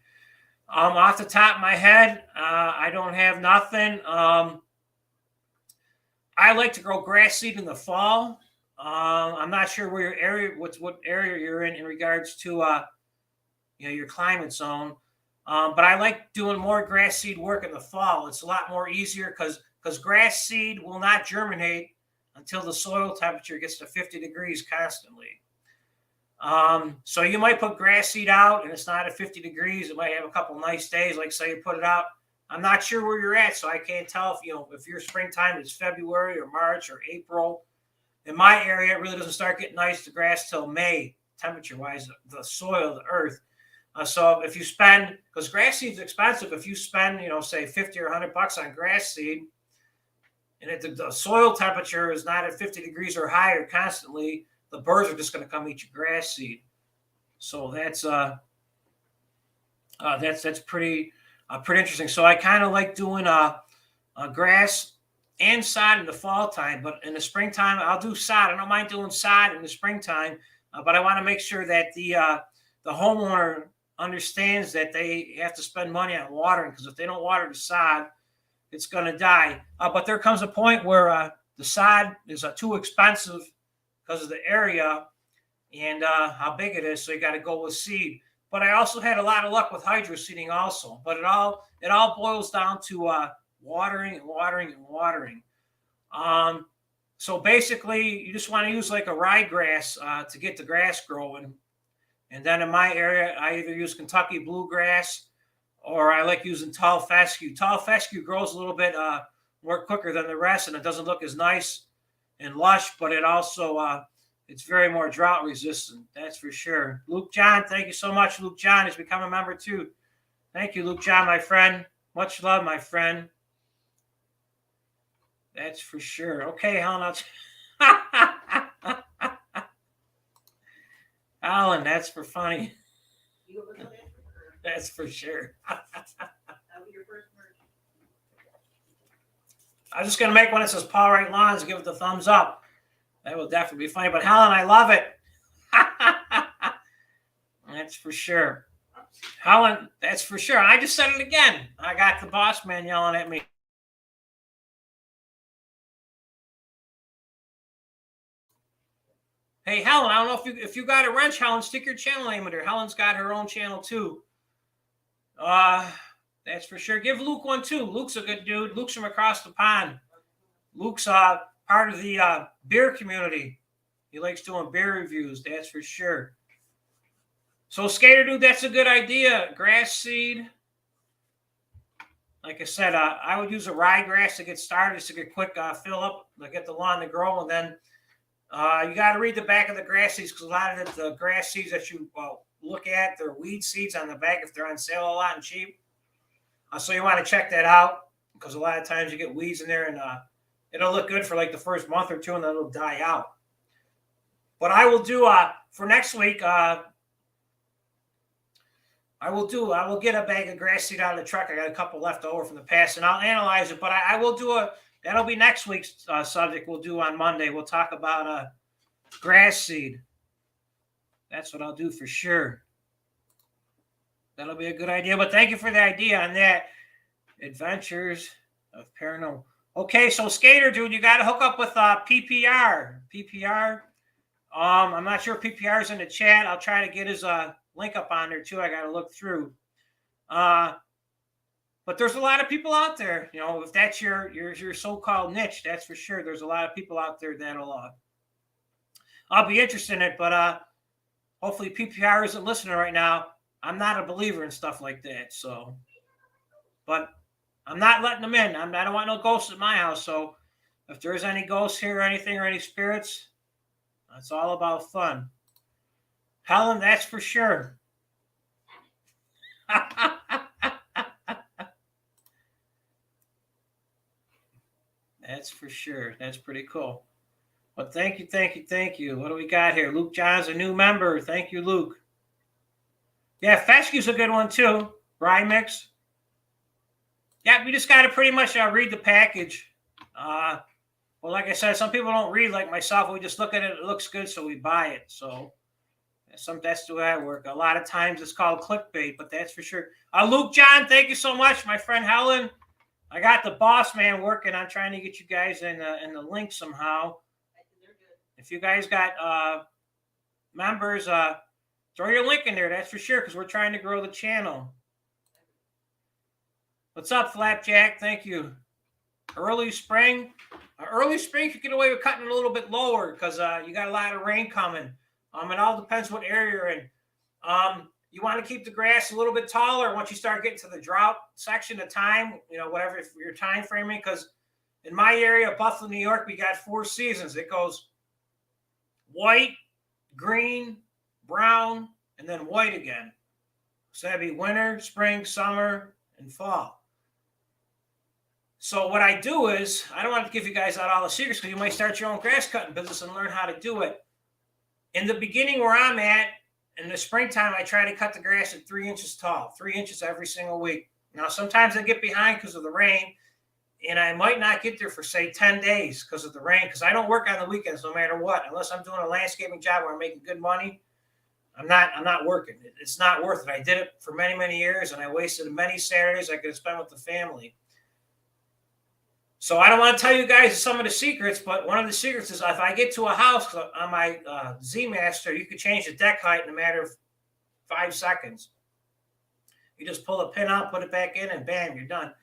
Off the top of my head, I don't have nothing. I like to grow grass seed in the fall. I'm not sure where your area, what area you're in regards to, your climate zone. But I like doing more grass seed work in the fall. It's a lot more easier because grass seed will not germinate until the soil temperature gets to 50 degrees constantly. So you might put grass seed out and it's not at 50 degrees. It might have a couple nice days, like say you put it out. I'm not sure where you're at, so I can't tell if your springtime is February or March or April. In my area, it really doesn't start getting nice to grass till May, temperature-wise, the soil, the earth. So if you spend, because grass seed's expensive, if you spend, say 50 or $100 on grass seed, and if the soil temperature is not at 50 degrees or higher constantly, the birds are just going to come eat your grass seed. So that's pretty interesting. So I kind of like doing grass and sod in the fall time, but in the springtime I'll do sod. I don't mind doing sod in the springtime, but I want to make sure that the homeowner understands that they have to spend money on watering, because if they don't water the sod, it's going to die. But there comes a point where the sod is too expensive because of the area and how big it is, so you got to go with seed. But I also had a lot of luck with hydro seeding also. But it all boils down to watering and watering and watering. So basically, you just want to use like a ryegrass to get the grass growing. And then in my area, I either use Kentucky bluegrass or I like using tall fescue. Tall fescue grows a little bit more quicker than the rest, and it doesn't look as nice and lush, but it also it's very more drought resistant. That's for sure. Luke John, thank you so much. Luke John has become a member too. Thank you, Luke John, my friend. Much love, my friend. That's for sure. Okay, Helen. Alan, that's for funny. That's for sure. I'm just going to make one that says Paul Wright Lawns, give it the thumbs up. That will definitely be funny. But Helen, I love it. That's for sure. Helen, that's for sure. I just said it again. I got the boss man yelling at me. Hey, Helen, I don't know if you got a wrench, Helen, stick your channel name in there. Helen's got her own channel too. That's for sure. Give Luke one too. Luke's a good dude. Luke's from across the pond. Luke's part of the beer community. He likes doing beer reviews. That's for sure. So Skater Dude, that's a good idea. Grass seed. Like I said, I would use a ryegrass to get started, just to get quick fill up, to get the lawn to grow, and then you got to read the back of the grass seeds, because a lot of the grass seeds that you look at, they're weed seeds on the back if they're on sale a lot and cheap. So you want to check that out, because a lot of times you get weeds in there, and it'll look good for like the first month or two, and then it'll die out. But I will do for next week. I will get a bag of grass seed out of the truck. I got a couple left over from the past, and I'll analyze it. But I will do that'll be next week's subject we'll do on Monday. We'll talk about grass seed. That's what I'll do for sure. That'll be a good idea. But thank you for the idea on that. Adventures of Paranormal. Okay, so Skater Dude, you got to hook up with PPR. PPR. I'm not sure if PPR is in the chat. I'll try to get his link up on there too. I got to look through. But there's a lot of people out there. If that's your so-called niche, that's for sure. There's a lot of people out there that'll. I'll be interested in it, but hopefully PPR isn't listening right now. I'm not a believer in stuff like that. So, but I'm not letting them in. I don't want no ghosts at my house. So, if there's any ghosts here or anything or any spirits, it's all about fun. Helen, that's for sure. That's for sure. That's pretty cool. But thank you. What do we got here? Luke John's a new member. Thank you, Luke. Yeah, fescue's a good one too. Brine mix. Yeah, we just got to pretty much read the package. Well, like I said, some people don't read like myself. We just look at it. It looks good, so we buy it. So that's the way I work. A lot of times it's called clickbait, but that's for sure. Luke John, thank you so much. My friend Helen. I got the boss man working on trying to get you guys in the link somehow. If you guys got members, throw your link in there. That's for sure, because we're trying to grow the channel. What's up, Flapjack? Thank you. Early spring. Early spring, you get away with cutting it a little bit lower because you got a lot of rain coming. It all depends what area you're in. You want to keep the grass a little bit taller once you start getting to the drought section of time, whatever if you're time framing. Because in my area, Buffalo, New York, we got 4 seasons. It goes white, green, brown, and then white again. So that'd be winter, spring, summer, and fall. So what I do is, I don't want to give you guys out all the secrets because you might start your own grass cutting business and learn how to do it. In the beginning where I'm at, in the springtime, I try to cut the grass at 3 inches tall, 3 inches every single week. Now, sometimes I get behind because of the rain, and I might not get there for, say, 10 days because of the rain, because I don't work on the weekends no matter what. Unless I'm doing a landscaping job where I'm making good money, I'm not working. It's not worth it. I did it for many, many years, and I wasted many Saturdays I could have spent with the family. So I don't want to tell you guys some of the secrets, but one of the secrets is if I get to a house on my Z-Master, you could change the deck height in a matter of 5 seconds. You just pull a pin out, put it back in, and bam, you're done.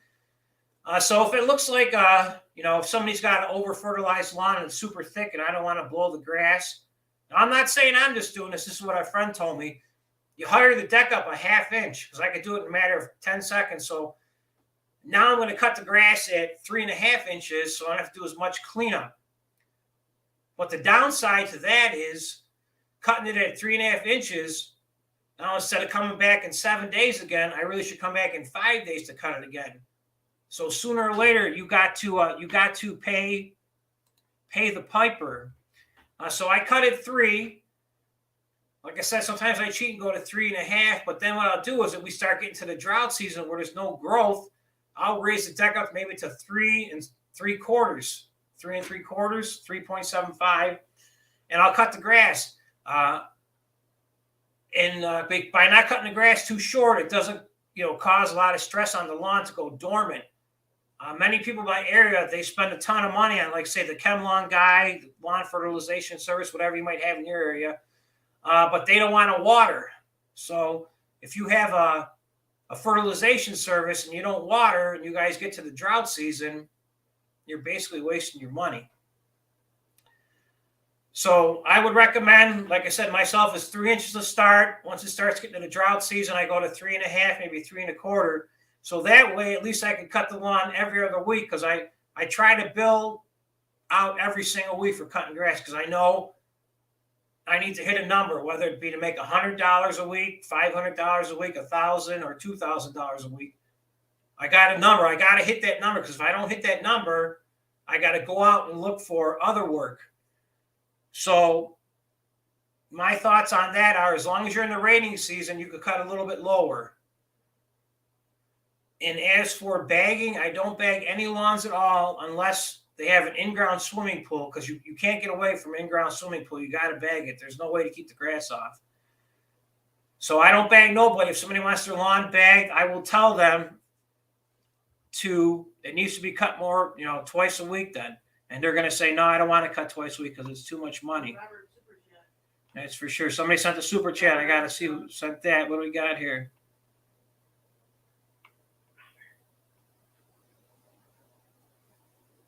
So if it looks like, if somebody's got an over-fertilized lawn and it's super thick and I don't want to blow the grass, now, I'm not saying I'm just doing this. This is what a friend told me. You hire the deck up a 1/2 inch because I could do it in a matter of 10 seconds. So now I'm going to cut the grass at 3.5 inches, so I don't have to do as much cleanup. But the downside to that is cutting it at 3.5 inches. Now, instead of coming back in 7 days again, I really should come back in 5 days to cut it again. So sooner or later, you got to pay the piper. So I cut it 3. Like I said, sometimes I cheat and go to 3.5. But then what I'll do is if we start getting to the drought season where there's no growth, I'll raise the deck up maybe to 3 3/4, 3 3/4, 3.75, and I'll cut the grass. By not cutting the grass too short, it doesn't cause a lot of stress on the lawn to go dormant. Many people in my area, they spend a ton of money on, like, say, the ChemLawn guy, the lawn fertilization service, whatever you might have in your area, but they don't want to water. So if you have a fertilization service and you don't water and you guys get to the drought season, you're basically wasting your money. So I would recommend, like I said, myself is 3 inches to start. Once it starts getting to the drought season, I go to 3.5, maybe 3.25. So that way, at least I can cut the lawn every other week because I try to bill out every single week for cutting grass because I know I need to hit a number, whether it be to make $100 a week, $500 a week, $1,000 or $2,000 a week. I got a number. I got to hit that number because if I don't hit that number, I got to go out and look for other work. So my thoughts on that are, as long as you're in the rainy season, you could cut a little bit lower. And as for bagging, I don't bag any lawns at all unless they have an in-ground swimming pool, because you can't get away from in-ground swimming pool. You got to bag it. There's no way to keep the grass off. So I don't bag nobody. If somebody wants their lawn bagged, I will tell them it needs to be cut more, twice a week then. And they're going to say, no, I don't want to cut twice a week because it's too much money. That's for sure. Somebody sent a super chat. I got to see who sent that. What do we got here?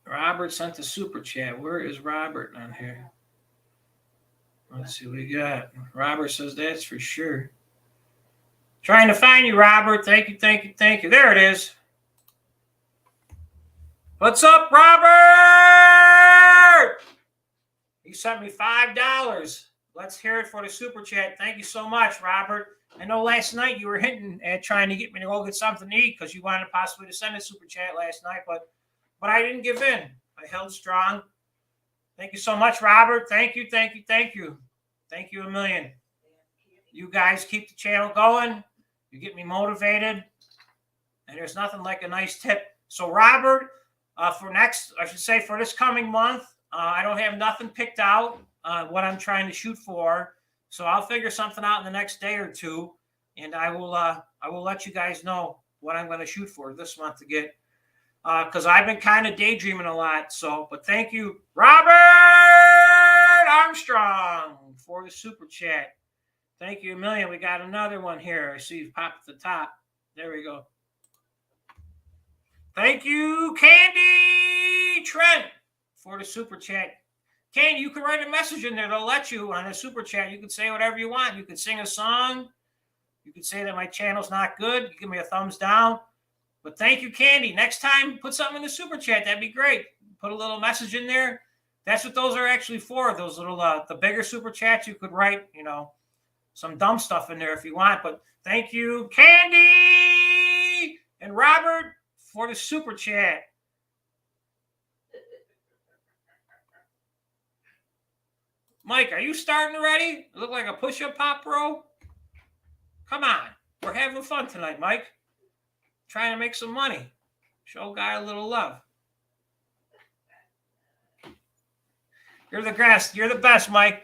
Robert sent the super chat. Where is Robert on here? Let's see what we got. Robert says that's for sure. Trying to find you, Robert. Thank you. There it is. What's up, Robert? He sent me $5. Let's hear it for the super chat. Thank you so much, Robert. I know last night you were hinting at trying to get me to go get something to eat because you wanted possibly to send a super chat last night, but I didn't give in. I held strong. Thank you so much, Robert. Thank you. Thank you a million. You guys keep the channel going. You get me motivated. And there's nothing like a nice tip. So Robert, for this coming month, I don't have nothing picked out what I'm trying to shoot for. So I'll figure something out in the next day or two, and I will let you guys know what I'm going to shoot for this month to get, because I've been kind of daydreaming a lot. So, but thank you, Robert Armstrong, for the super chat. Thank you a million. We got another one here. I see you pop at the top. There we go. Thank you, Candy Trent, for the super chat. Candy, you can write a message in there. They'll let you on a super chat. You can say whatever you want. You can sing a song. You can say that my channel's not good. You give me a thumbs down. But thank you, Candy. Next time, put something in the super chat. That'd be great. Put a little message in there. That's what those are actually for. Those little, the bigger super chats, you could write, some dumb stuff in there if you want. But thank you, Candy and Robert, for the super chat. Mike, are you starting already? You look like a push-up pop bro. Come on. We're having fun tonight, Mike. Trying to make some money. Show a guy a little love. You're the best. You're the best, Mike.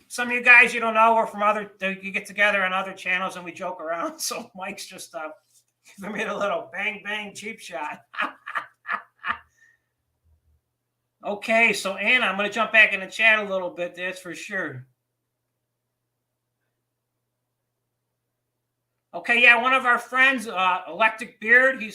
Some of you guys you don't know are from you get together on other channels and we joke around. So Mike's just giving me a little bang, bang, cheap shot. Okay, so Anna, I'm going to jump back in the chat a little bit. That's for sure. Okay, yeah, one of our friends, Electric Beard, he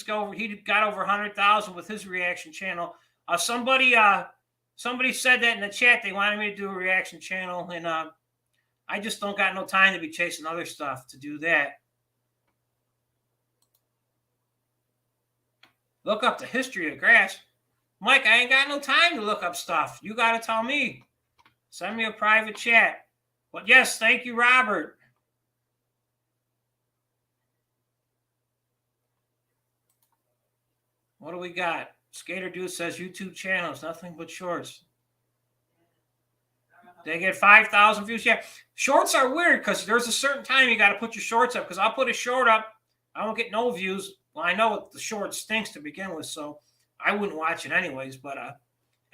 got over 100,000 with his reaction channel. Somebody said that in the chat. They wanted me to do a reaction channel, and I just don't got no time to be chasing other stuff to do that. Look up the history of grass. Mike, I ain't got no time to look up stuff. You got to tell me. Send me a private chat. But yes, thank you, Robert. What do we got? Skater Dude says YouTube channels, nothing but shorts. They get 5,000 views. Yeah, shorts are weird because there's a certain time you got to put your shorts up, because I'll put a short up, I won't get no views. Well, I know the short stinks to begin with, so I wouldn't watch it anyways. But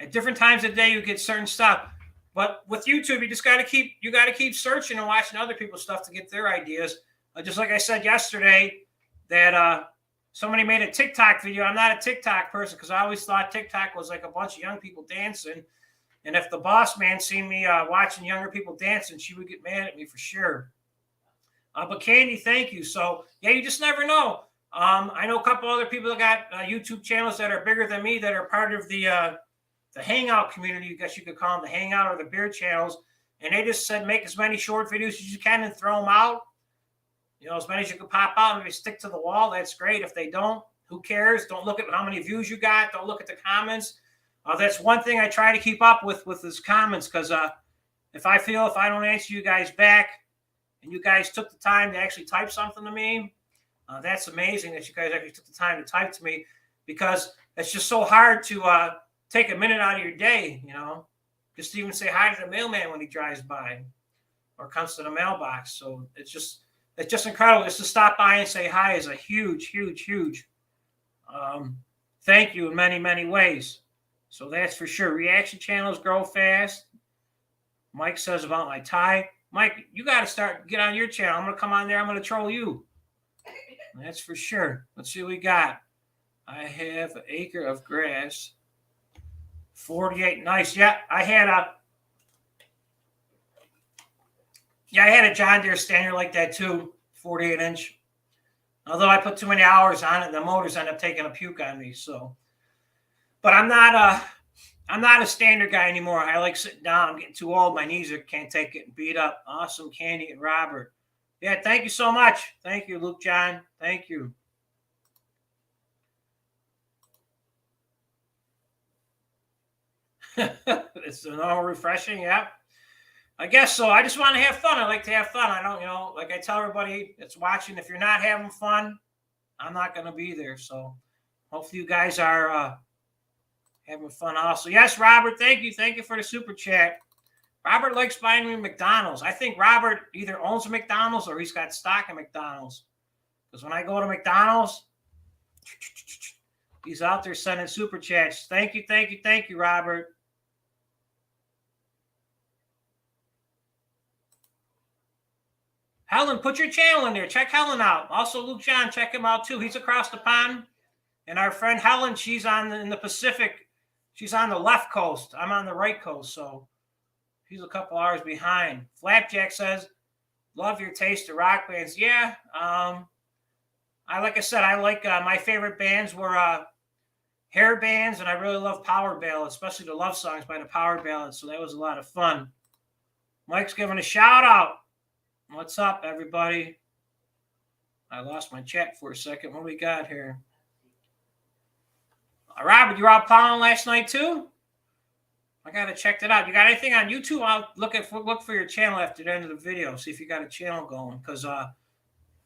at different times of the day, you get certain stuff. But with YouTube, you just got to keep searching and watching other people's stuff to get their ideas. Just like I said yesterday, that somebody made a TikTok video. I'm not a TikTok person because I always thought TikTok was like a bunch of young people dancing. And if the boss man seen me watching younger people dancing, she would get mad at me for sure. But Candy, thank you. So yeah, you just never know. I know a couple other people that got YouTube channels that are bigger than me that are part of the Hangout community. I guess you could call them the Hangout or the Beard channels. And they just said make as many short videos as you can and throw them out. As many as you can pop out. If they stick to the wall, that's great. If they don't, who cares? Don't look at how many views you got. Don't look at the comments. That's one thing I try to keep up with his comments, because if I don't answer you guys back and you guys took the time to actually type something to me, that's amazing that you guys actually took the time to type to me, because it's just so hard to take a minute out of your day, just to even say hi to the mailman when he drives by or comes to the mailbox. So it's just incredible. Just to stop by and say hi is a huge, huge, huge thank you in many, many ways. So that's for sure. Reaction channels grow fast. Mike says about my tie. Mike, you got to get on your channel. I'm going to come on there. I'm going to troll you. That's for sure. Let's see what we got. I have an acre of grass. 48. Nice. Yeah, I had a John Deere stander like that too. 48-inch. Although I put too many hours on it, the motors end up taking a puke on me. So, but I'm not a standard guy anymore. I like sitting down. I'm getting too old. My knees can't take it and beat up. Awesome, Candy and Robert. Yeah, thank you so much. Thank you, Luke John. Thank you. It's all refreshing, yeah. I guess so. I just want to have fun. I like to have fun. I don't, like I tell everybody that's watching, if you're not having fun, I'm not going to be there. So hopefully you guys are having fun also. Yes, Robert, thank you. Thank you for the super chat. Robert likes buying me McDonald's. I think Robert either owns a McDonald's or he's got stock in McDonald's. Because when I go to McDonald's, He's out there sending super chats. Thank you, thank you, thank you, Robert. Helen, put your channel in there. Check Helen out. Also, Luke John, check him out too. He's across the pond. And our friend Helen, she's in the Pacific. She's on the left coast. I'm on the right coast, so she's a couple hours behind. Flapjack says, love your taste of rock bands. Yeah. Like I said, I like my favorite bands were hair bands, and I really love power ballads, especially the love songs by the power ballads. So that was a lot of fun. Mike's giving a shout out. What's up, everybody? I lost my chat for a second. What do we got here? Robert, you were out plowing last night too? I gotta check that out. You got anything on YouTube? I'll look for your channel after the end of the video. See if you got a channel going. Because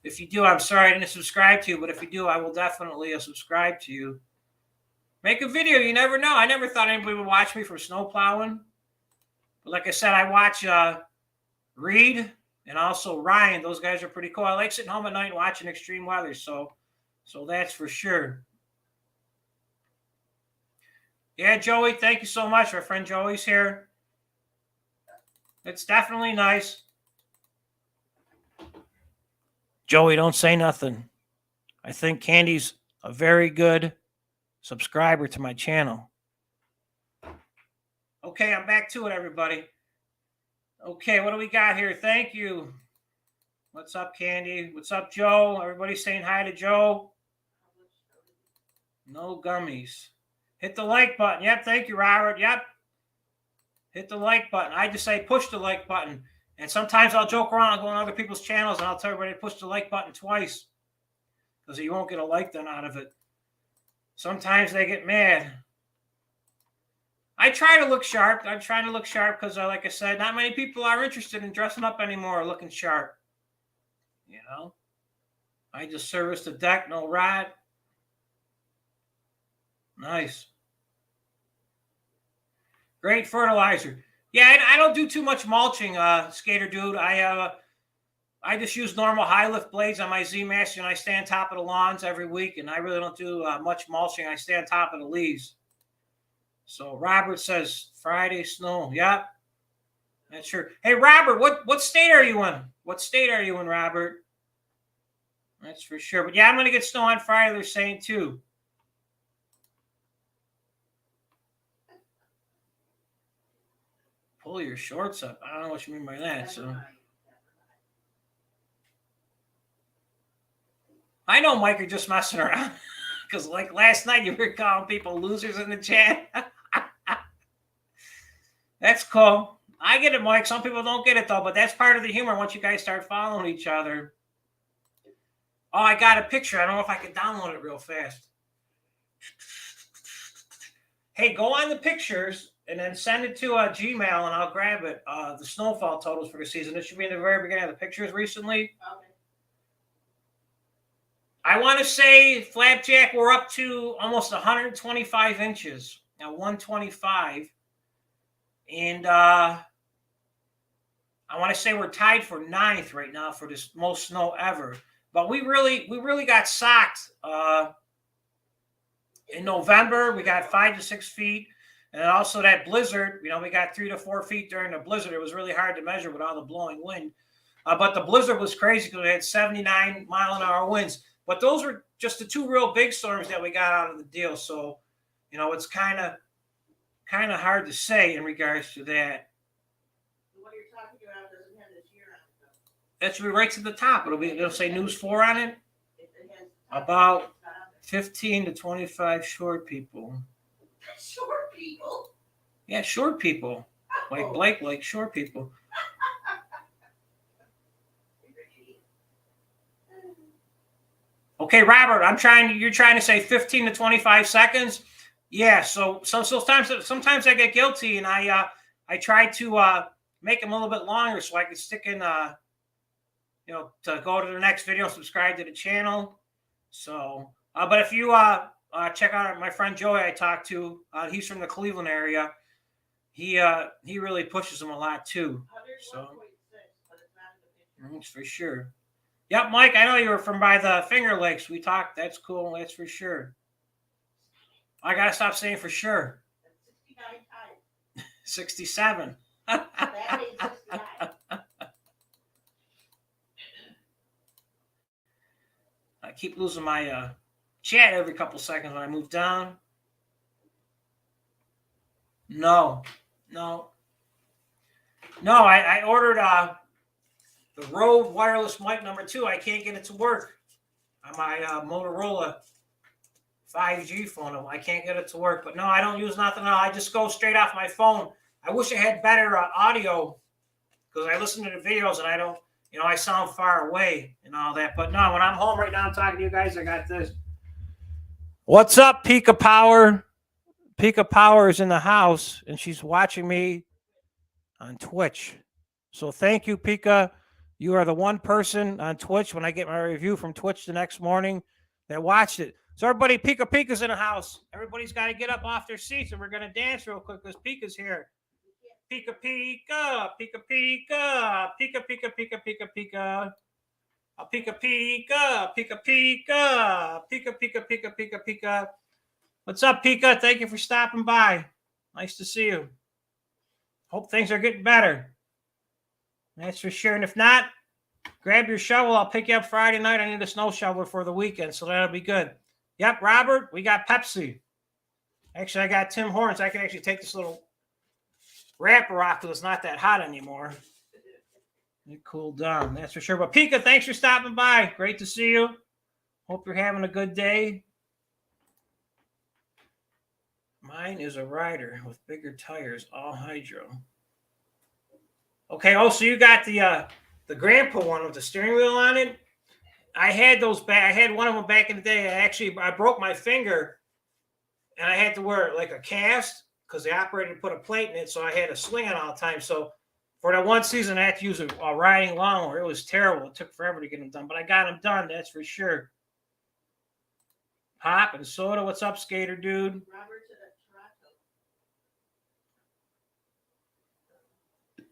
if you do, I'm sorry I didn't subscribe to you. But if you do, I will definitely subscribe to you. Make a video. You never know. I never thought anybody would watch me for snow plowing. But like I said, I watch Reed and also Ryan. Those guys are pretty cool. I like sitting home at night and watching extreme weather. So that's for sure. Yeah, Joey, thank you so much. Our friend Joey's here. It's definitely nice. Joey, don't say nothing. I think Candy's a very good subscriber to my channel. Okay, I'm back to it, everybody. Okay, what do we got here? Thank you. What's up, Candy? What's up, Joe? Everybody saying hi to Joe. No gummies. Hit the like button. Yep, thank you, Robert. Yep. Hit the like button. I just say push the like button. And sometimes I'll joke around. I'll go on other people's channels and I'll tell everybody to push the like button twice. Because you won't get a like done out of it. Sometimes they get mad. I try to look sharp. I'm trying to look sharp because, like I said, not many people are interested in dressing up anymore or looking sharp. You know? I just service the deck, no rod. Nice. Great fertilizer. Yeah, I don't do too much mulching, Skater Dude. I just use normal high lift blades on my Z-Master, and I stay on top of the lawns every week, and I really don't do much mulching. I stay on top of the leaves. So Robert says Friday snow. Yep. That's sure. Hey, Robert, what state are you in? What state are you in, Robert? That's for sure. But yeah, I'm going to get snow on Friday, they're saying too. Pull your shorts up. I don't know what you mean by that. So I know, Mike, you're just messing around. Because like last night, you were calling people losers in the chat. That's cool. I get it, Mike. Some people don't get it, though. But that's part of the humor once you guys start following each other. Oh, I got a picture. I don't know if I can download it real fast. Hey, go on the pictures and then send it to Gmail, and I'll grab it. The snowfall totals for the season. It should be in the very beginning of the pictures recently. Okay. I want to say, Flapjack, we're up to almost 125 inches. Now, 125. And I want to say we're tied for 9th right now for this most snow ever. But we really got socked in November. We got 5 to 6 feet. And also that blizzard, we got 3 to 4 feet during the blizzard. It was really hard to measure with all the blowing wind. But the blizzard was crazy because we had 79 mile-an-hour winds. But those were just the 2 real big storms that we got out of the deal. So, it's kind of hard to say in regards to that. What you're talking about doesn't have this year on it, though. That should be right to the top. It'll say News 4 on it. It has About 15 to 25 short people. short people. Yeah, short people. Like Blake, like short people. Okay, Robert, you're trying to say 15 to 25 seconds. Yeah, so sometimes I get guilty, and I try to make them a little bit longer so I can stick in, to go to the next video, subscribe to the channel. So, but if you check out my friend Joey I talked to, he's from the Cleveland area. He really pushes them a lot too. So, that's for sure. Yep, Mike, I know you were from by the Finger Lakes. We talked. That's cool. That's for sure. I got to stop saying for sure. That's 67. 69 times. That means 69. I keep losing my chat every couple seconds when I move down. No. I ordered the Rode wireless mic number 2. I can't get it to work on my Motorola 5G phone. I can't get it to work. But no, I don't use nothing else. I just go straight off my phone. I wish I had better audio because I listen to the videos and I don't, I sound far away and all that. But no, when I'm home right now, I'm talking to you guys, I got this. What's up, Pika Power? Pika Power is in the house and she's watching me on Twitch. So thank you, Pika. You are the one person on Twitch when I get my review from Twitch the next morning that watched it. So everybody, Pika's in the house. Everybody's got to get up off their seats and we're going to dance real quick because Pika's here. Pika. A Pika. What's up, Pika? Thank you for stopping by. Nice to see you. Hope things are getting better. That's for sure. And if not, grab your shovel. I'll pick you up Friday night. I need a snow shoveler for the weekend, so that'll be good. Yep, Robert, we got Pepsi. Actually, I got Tim Hortons. I can actually take this little wrapper off because it's not that hot anymore. It cooled down, that's for sure. But Pika, thanks for stopping by. Great to see you. Hope you're having a good day. Mine is a Rider with bigger tires, all hydro. Okay, so you got the grandpa one with the steering wheel on it. I had those back. I had one of them back in the day. I broke my finger, and I had to wear like a cast because the operator put a plate in it, so I had a sling it all the time. So for that one season, I had to use a riding lawnmower. It was terrible. It took forever to get them done, but I got them done. That's for sure. Pop and soda. What's up, skater dude? Robert's at Toronto.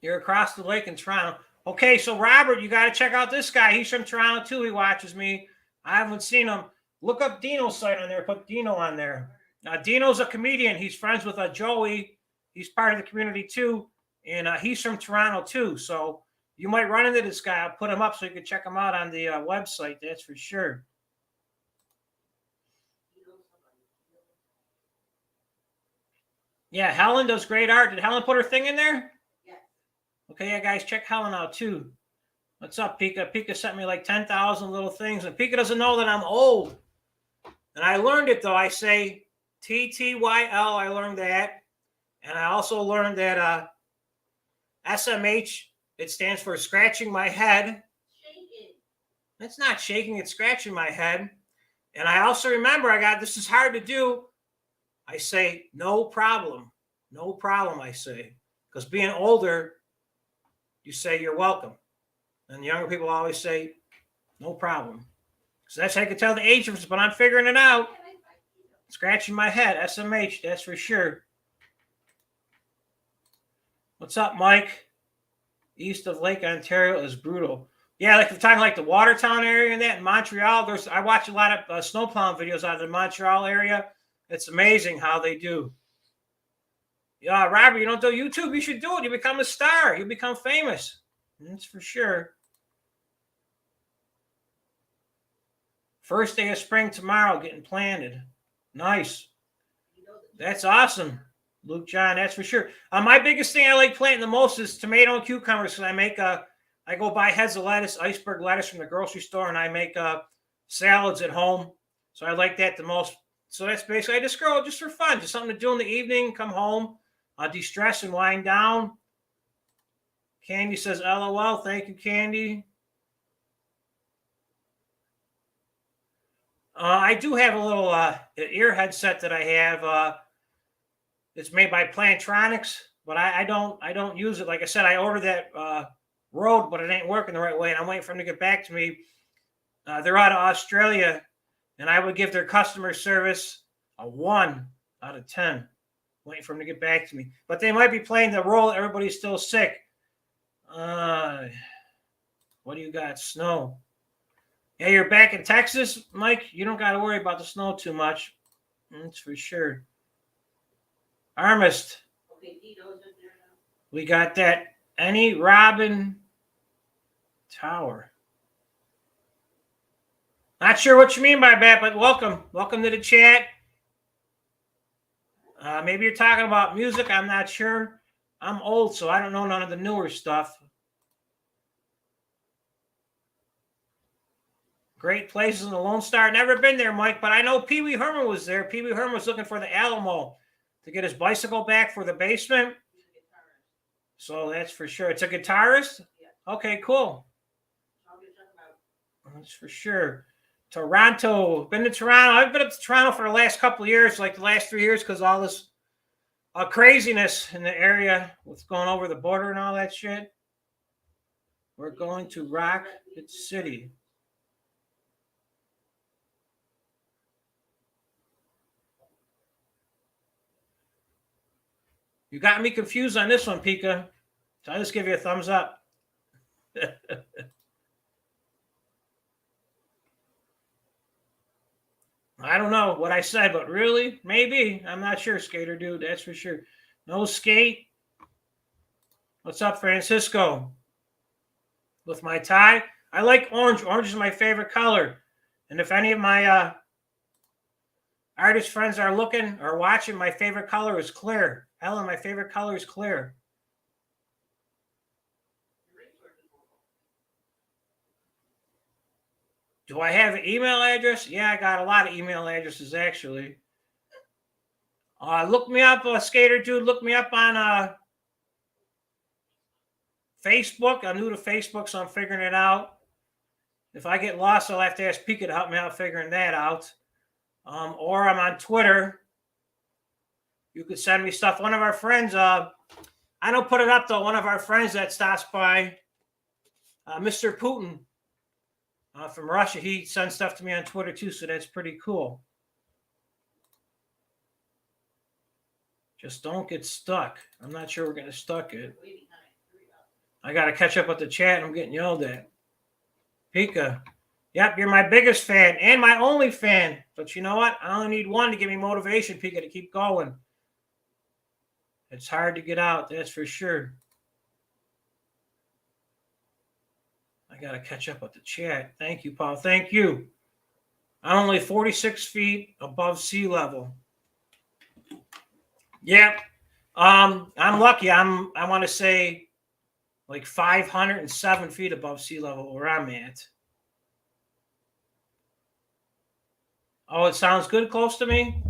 You're across the lake in Toronto. Okay, so Robert, you got to check out this guy. He's from Toronto too. He watches me. I haven't seen him. Look up Dino's site on there. Put Dino on there. Dino's a comedian. He's friends with Joey. He's part of the community too, and he's from Toronto too. So you might run into this guy. I'll put him up so you can check him out on the website. That's for sure. Yeah, Helen does great art. Did Helen put her thing in there? Yes. Okay, yeah, guys, check Helen out too. What's up, Pika? Pika sent me like 10,000 little things, and Pika doesn't know that I'm old. And I learned it, though. I say TTYL. I learned that. And I also learned that SMH, it stands for scratching my head. Shaking. It's not shaking, it's scratching my head. And I also remember this is hard to do. I say, no problem. No problem, I say. Because being older, you say you're welcome. And younger people always say, no problem. So that's how I can tell the age difference, but I'm figuring it out. Scratching my head, SMH, that's for sure. What's up, Mike? East of Lake Ontario is brutal. Yeah, like if you're talking like the Watertown area and that in Montreal, I watch a lot of snowplowing videos out of the Montreal area. It's amazing how they do. Yeah, Robert, you don't do YouTube. You should do it. You become a star. You become famous. That's for sure. First day of spring tomorrow, getting planted. Nice. That's awesome, Luke John. That's for sure. My biggest thing I like planting the most is tomato and cucumbers. Because I go buy heads of lettuce, iceberg lettuce from the grocery store, and I make salads at home. So I like that the most. So that's basically, I just grow just for fun, just something to do in the evening, come home, de-stress and wind down. Candy says, LOL. Thank you, Candy. I do have a little ear headset that I have. It's made by Plantronics, but I don't use it. Like I said, I ordered that Rode, but it ain't working the right way, and I'm waiting for them to get back to me. They're out of Australia, and I would give their customer service a 1 out of 10. Waiting for them to get back to me. But they might be playing the role everybody's still sick. What do you got? Snow. Yeah, you're back in Texas, Mike. You don't got to worry about the snow too much. That's for sure. Armist, Okay, Dito's in there now. we got that Any Robin Tower. Not sure what you mean by that, but welcome. Welcome to the chat. Maybe you're talking about music. I'm not sure. I'm old, so I don't know none of the newer stuff. Great places in the Lone Star. Never been there, Mike, but I know Pee Wee Herman was there. Pee Wee Herman was looking for the Alamo to get his bicycle back for the basement. He's a guitarist. So that's for sure. It's a guitarist? Yeah. Okay, cool. I'll get check him out. That's for sure. Toronto. Been to Toronto. I've been up to Toronto for the last couple of years, like the last 3 years, because all this craziness in the area with going over the border and all that shit. We're going to Rocket City. You got me confused on this one, Pika. So I just give you a thumbs up. I don't know what I said, but really, maybe. I'm not sure, Skater Dude. That's for sure. No skate. What's up, Francisco? With my tie. I like orange. Orange is my favorite color. And if any of my artist friends are looking or watching, my favorite color is clear. Helen, my favorite color is clear. Do I have an email address? Yeah, I got a lot of email addresses, actually. Look me up, Skater Dude. Look me up on Facebook. I'm new to Facebook, so I'm figuring it out. If I get lost, I'll have to ask Pika to help me out figuring that out. Or I'm on Twitter. You could send me stuff. One of our friends, I don't put it up, though. One of our friends that stops by, Mr. Putin from Russia, he sends stuff to me on Twitter, too, so that's pretty cool. Just don't get stuck. I'm not sure we're going to stuck it. I got to catch up with the chat. I'm getting yelled at. Pika. Yep, you're my biggest fan and my only fan. But you know what? I only need one to give me motivation, Pika, to keep going. It's hard to get out, that's for sure. I got to catch up with the chat. Thank you, Paul. Thank you. I'm only 46 feet above sea level. Yeah. I'm lucky. I want to say like 507 feet above sea level where I'm at. Oh, it sounds good close to me?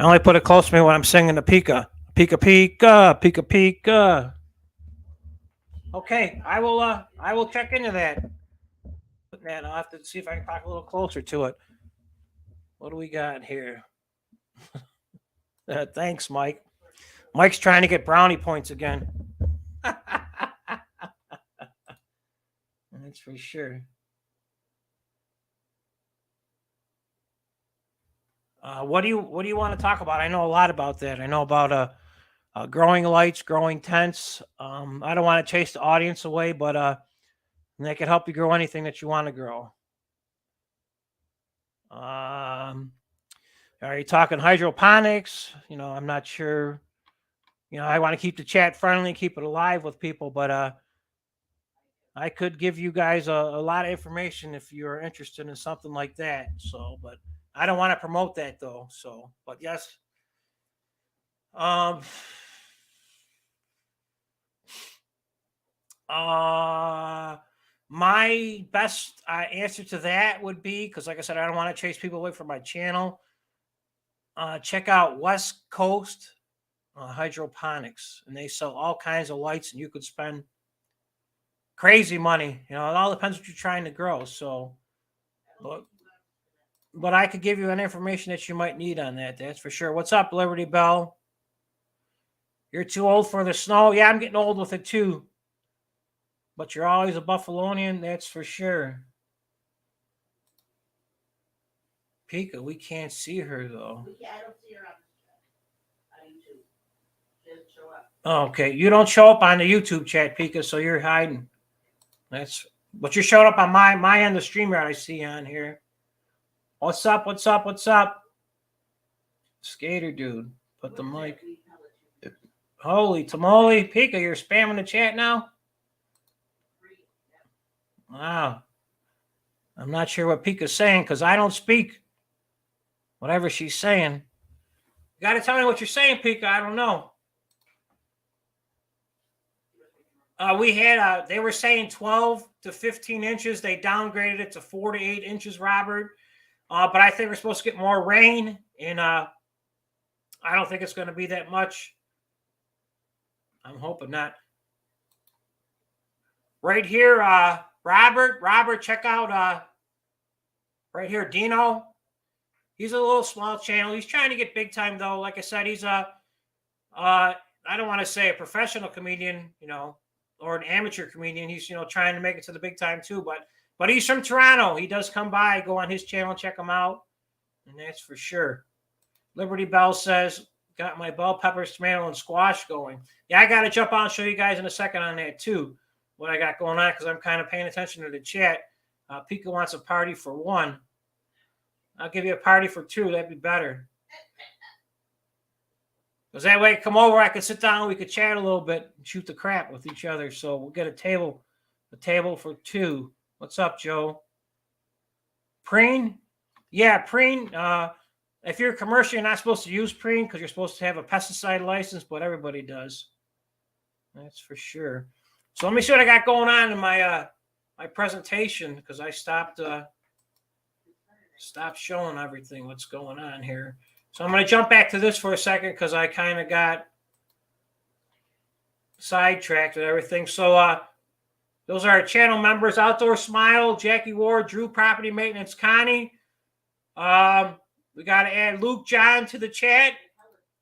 I only put it close to me when I'm singing the Pika. Pika, Pika, Pika, Pika. Okay, I will check into that. Man, I'll have to see if I can talk a little closer to it. What do we got here? Thanks, Mike. Mike's trying to get brownie points again. That's for sure. What do you want to talk about? I know a lot about that. I know about growing lights, growing tents. I don't want to chase the audience away, but they can help you grow anything that you want to grow. Are you talking hydroponics? You know, I'm not sure. You know, I want to keep the chat friendly, keep it alive with people, but I could give you guys a lot of information if you're interested in something like that. So, but I don't want to promote that though. So, but yes. My best answer to that would be, because like I said, I don't want to chase people away from my channel. Check out West Coast Hydroponics, and they sell all kinds of lights, and you could spend crazy money. You know, it all depends what you're trying to grow. So, but I could give you an information that you might need on that. That's for sure. What's up, Liberty Bell? You're too old for the snow. Yeah, I'm getting old with it too. But you're always a Buffalonian, that's for sure. Pika, we can't see her though. I don't see her on YouTube. She doesn't show up. Okay, you don't show up on the YouTube chat, Pika, so you're hiding. That's But you're showing up on my end of the StreamYard I see on here. What's up? What's up? What's up? Skater dude. Put the mic. Holy tamale. Pika, you're spamming the chat now? Wow. I'm not sure what Pika's saying because I don't speak whatever she's saying. You got to tell me what you're saying, Pika. I don't know. We had, they were saying 12 to 15 inches. They downgraded it to 4 to 8 inches, Robert. But I think we're supposed to get more rain. And I don't think it's going to be that much. I'm hoping not. Right here, Robert, check out right here, Dino. He's a little small channel. He's trying to get big time, though. Like I said, he's I don't want to say a professional comedian, or an amateur comedian. He's, trying to make it to the big time too. But he's from Toronto. He does come by, go on his channel, check him out. And that's for sure. Liberty Bell says, got my bell peppers, tomato, and squash going. Yeah, I got to jump on and show you guys in a second on that too, what I got going on, because I'm kind of paying attention to the chat. Pika wants a party for 1. I'll give you a party for 2. That'd be better. Because that way, come over, I could sit down, we could chat a little bit, and shoot the crap with each other. So we'll get a table for 2. What's up, Joe? Preen? Yeah, Preen. If you're a commercial, you're not supposed to use Preen because you're supposed to have a pesticide license, but everybody does. That's for sure. So let me see what I got going on in my my presentation, because I stopped showing everything what's going on here. So I'm going to jump back to this for a second because I kind of got sidetracked with everything. So those are our channel members: Outdoor Smile, Jackie Ward, Drew Property Maintenance, Connie. We got to add Luke John to the chat,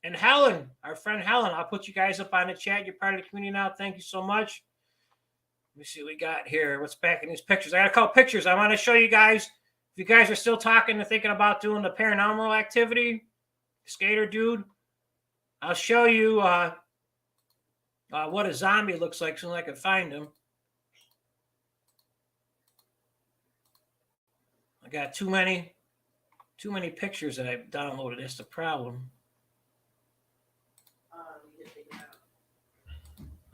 and Helen, our friend Helen. I'll put you guys up on the chat. You're part of the community now. Thank you so much. Let me see what we got here. What's back in these pictures? I got a couple pictures I want to show you guys. If you guys are still talking and thinking about doing the paranormal activity, skater dude, I'll show you what a zombie looks like so I can find him. I got too many pictures that I've downloaded. That's the problem.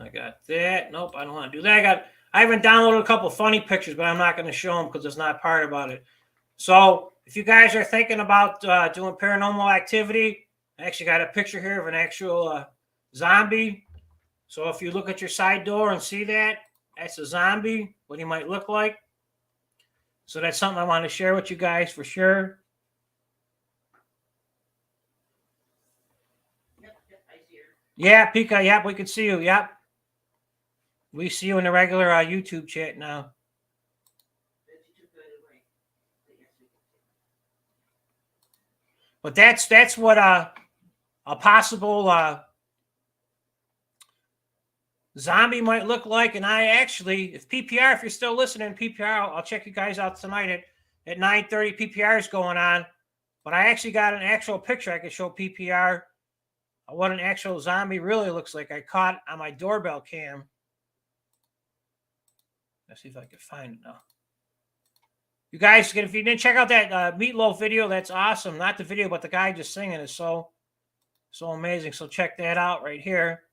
I got that. Nope, I don't want to do that. I haven't downloaded a couple funny pictures, but I'm not going to show them because it's not part about it. So if you guys are thinking about doing paranormal activity, I actually got a picture here of an actual zombie. So if you look at your side door and see that, that's a zombie, what he might look like. So that's something I want to share with you guys for sure. Yep, I see her. Yeah, Pika, yep, we can see you, yep. We see you in the regular YouTube chat now. But that's what a possible zombie might look like. And I actually, if PPR, if you're still listening, PPR, I'll check you guys out tonight at 9:30. PPR is going on. But I actually got an actual picture I can show PPR what an actual zombie really looks like. I caught on my doorbell cam. Let's see if I can find it now. You guys, if you didn't check out that Meatloaf video, that's awesome. Not the video, but the guy just singing is so amazing. So check that out right here.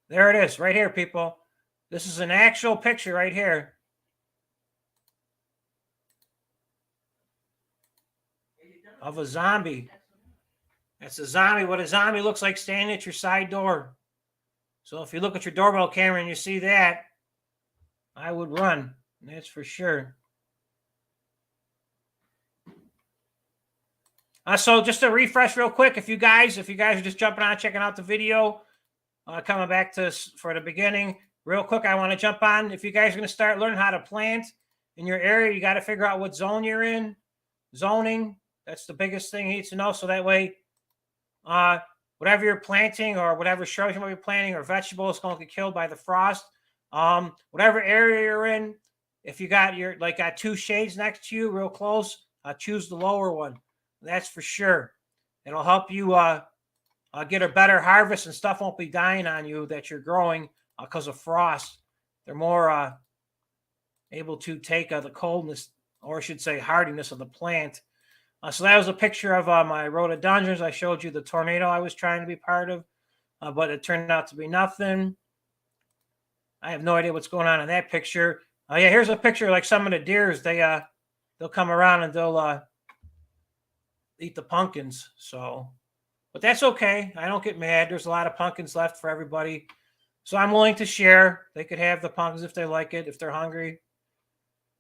There it is, right here, people. This is an actual picture right here. Of a zombie. That's a zombie. What a zombie looks like standing at your side door. So if you look at your doorbell camera and you see that, I would run. That's for sure. So just to refresh real quick, if you guys are just jumping on, checking out the video, coming back to for the beginning, real quick, I want to jump on. If you guys are going to start learning how to plant in your area, you got to figure out what zone you're in. Zoning, that's the biggest thing you need to know. So that way, whatever you're planting or whatever shrubs you might be planting or vegetables going to get killed by the frost. Whatever area you're in, if you got got 2 shades next to you real close, choose the lower one. That's for sure. It'll help you get a better harvest and stuff won't be dying on you that you're growing because of frost. they're more able to take the coldness, or I should say hardiness of the plant. So that was a picture of my rhododendrons. I showed you the tornado I was trying to be part of, but it turned out to be nothing. I have no idea what's going on in that picture. Yeah, here's a picture like some of the deers. They'll come around and they'll eat the pumpkins. So, but that's okay. I don't get mad. There's a lot of pumpkins left for everybody. So I'm willing to share. They could have the pumpkins if they like it, if they're hungry.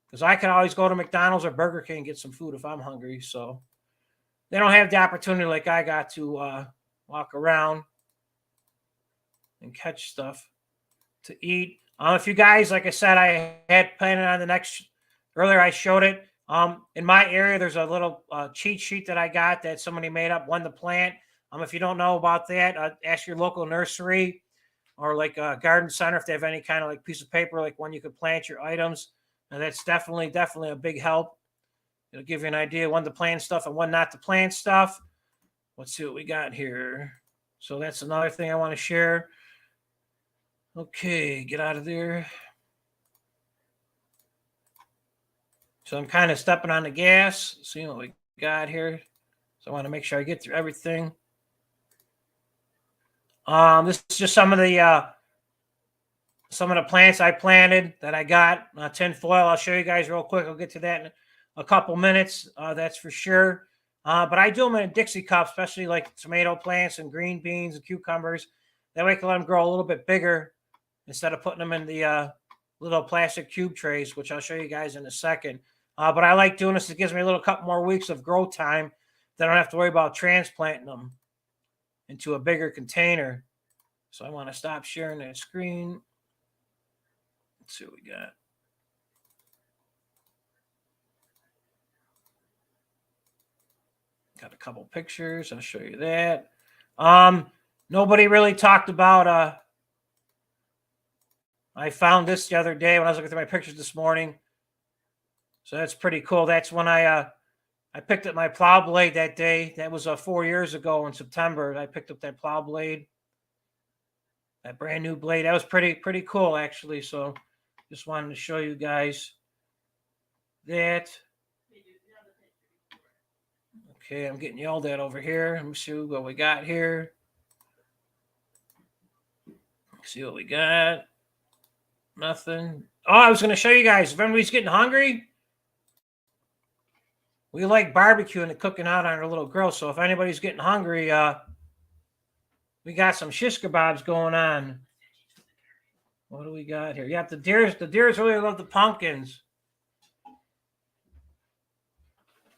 Because I can always go to McDonald's or Burger King and get some food if I'm hungry. So they don't have the opportunity like I got to walk around and catch stuff to eat. If you guys, like I said, I had planned on the next, earlier I showed it. In my area, there's a little cheat sheet that I got that somebody made up when to plant. If you don't know about that, ask your local nursery or like a garden center if they have any kind of like piece of paper, like when you could plant your items. And that's definitely a big help. It'll give you an idea when to plant stuff and when not to plant stuff. Let's see what we got here. So that's another thing I want to share. Okay, get out of there. So I'm kind of stepping on the gas, seeing what we got here. So I want to make sure I get through everything. This is just some of the plants I planted that I got. Tin foil. I'll show you guys real quick. I'll get to that in a couple minutes. That's for sure. But I do them in a Dixie cup, especially like tomato plants and green beans and cucumbers. That way I can let them grow a little bit bigger instead of putting them in the little plastic cube trays, which I'll show you guys in a second. But I like doing this. It gives me a little couple more weeks of growth time. Then I don't have to worry about transplanting them into a bigger container. So I want to stop sharing that screen. Let's see what we got. Got a couple pictures. I'll show you that. Nobody really talked about I found this the other day when I was looking through my pictures this morning. So that's pretty cool. That's when I picked up my plow blade that day. That was 4 years ago in September. I picked up that plow blade, that brand new blade. That was pretty cool, actually. So just wanted to show you guys that. Okay, I'm getting yelled at over here. Let me see what we got here. See what we got. Nothing. Oh, I was going to show you guys. If everybody's getting hungry, we like barbecuing and cooking out on our little grill. So if anybody's getting hungry, we got some shish kebabs going on. What do we got here? Yeah, the deers really love the pumpkins.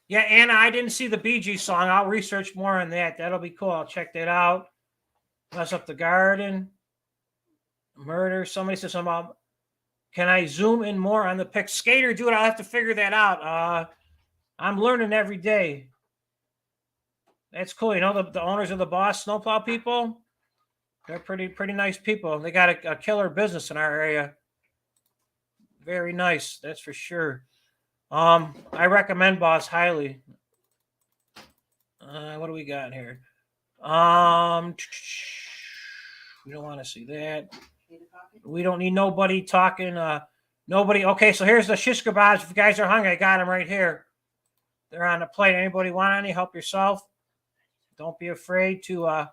Yeah, Anna, I didn't see the Bee Gees song. I'll research more on that. That'll be cool. I'll check that out. Mess up the garden. Murder. Somebody said something about, can I zoom in more on the pic? Skater, dude, I'll have to figure that out. I'm learning every day. That's cool. You know, the owners of the Boss Snowplow people, they're pretty nice people. They got a killer business in our area. Very nice. That's for sure. I recommend Boss highly. What do we got here? We don't want to see that. We don't need nobody talking. Nobody. Okay, so here's the shish kebabs. If you guys are hungry, I got them right here. They're on the plate. Anybody want any? Help yourself. Don't be afraid to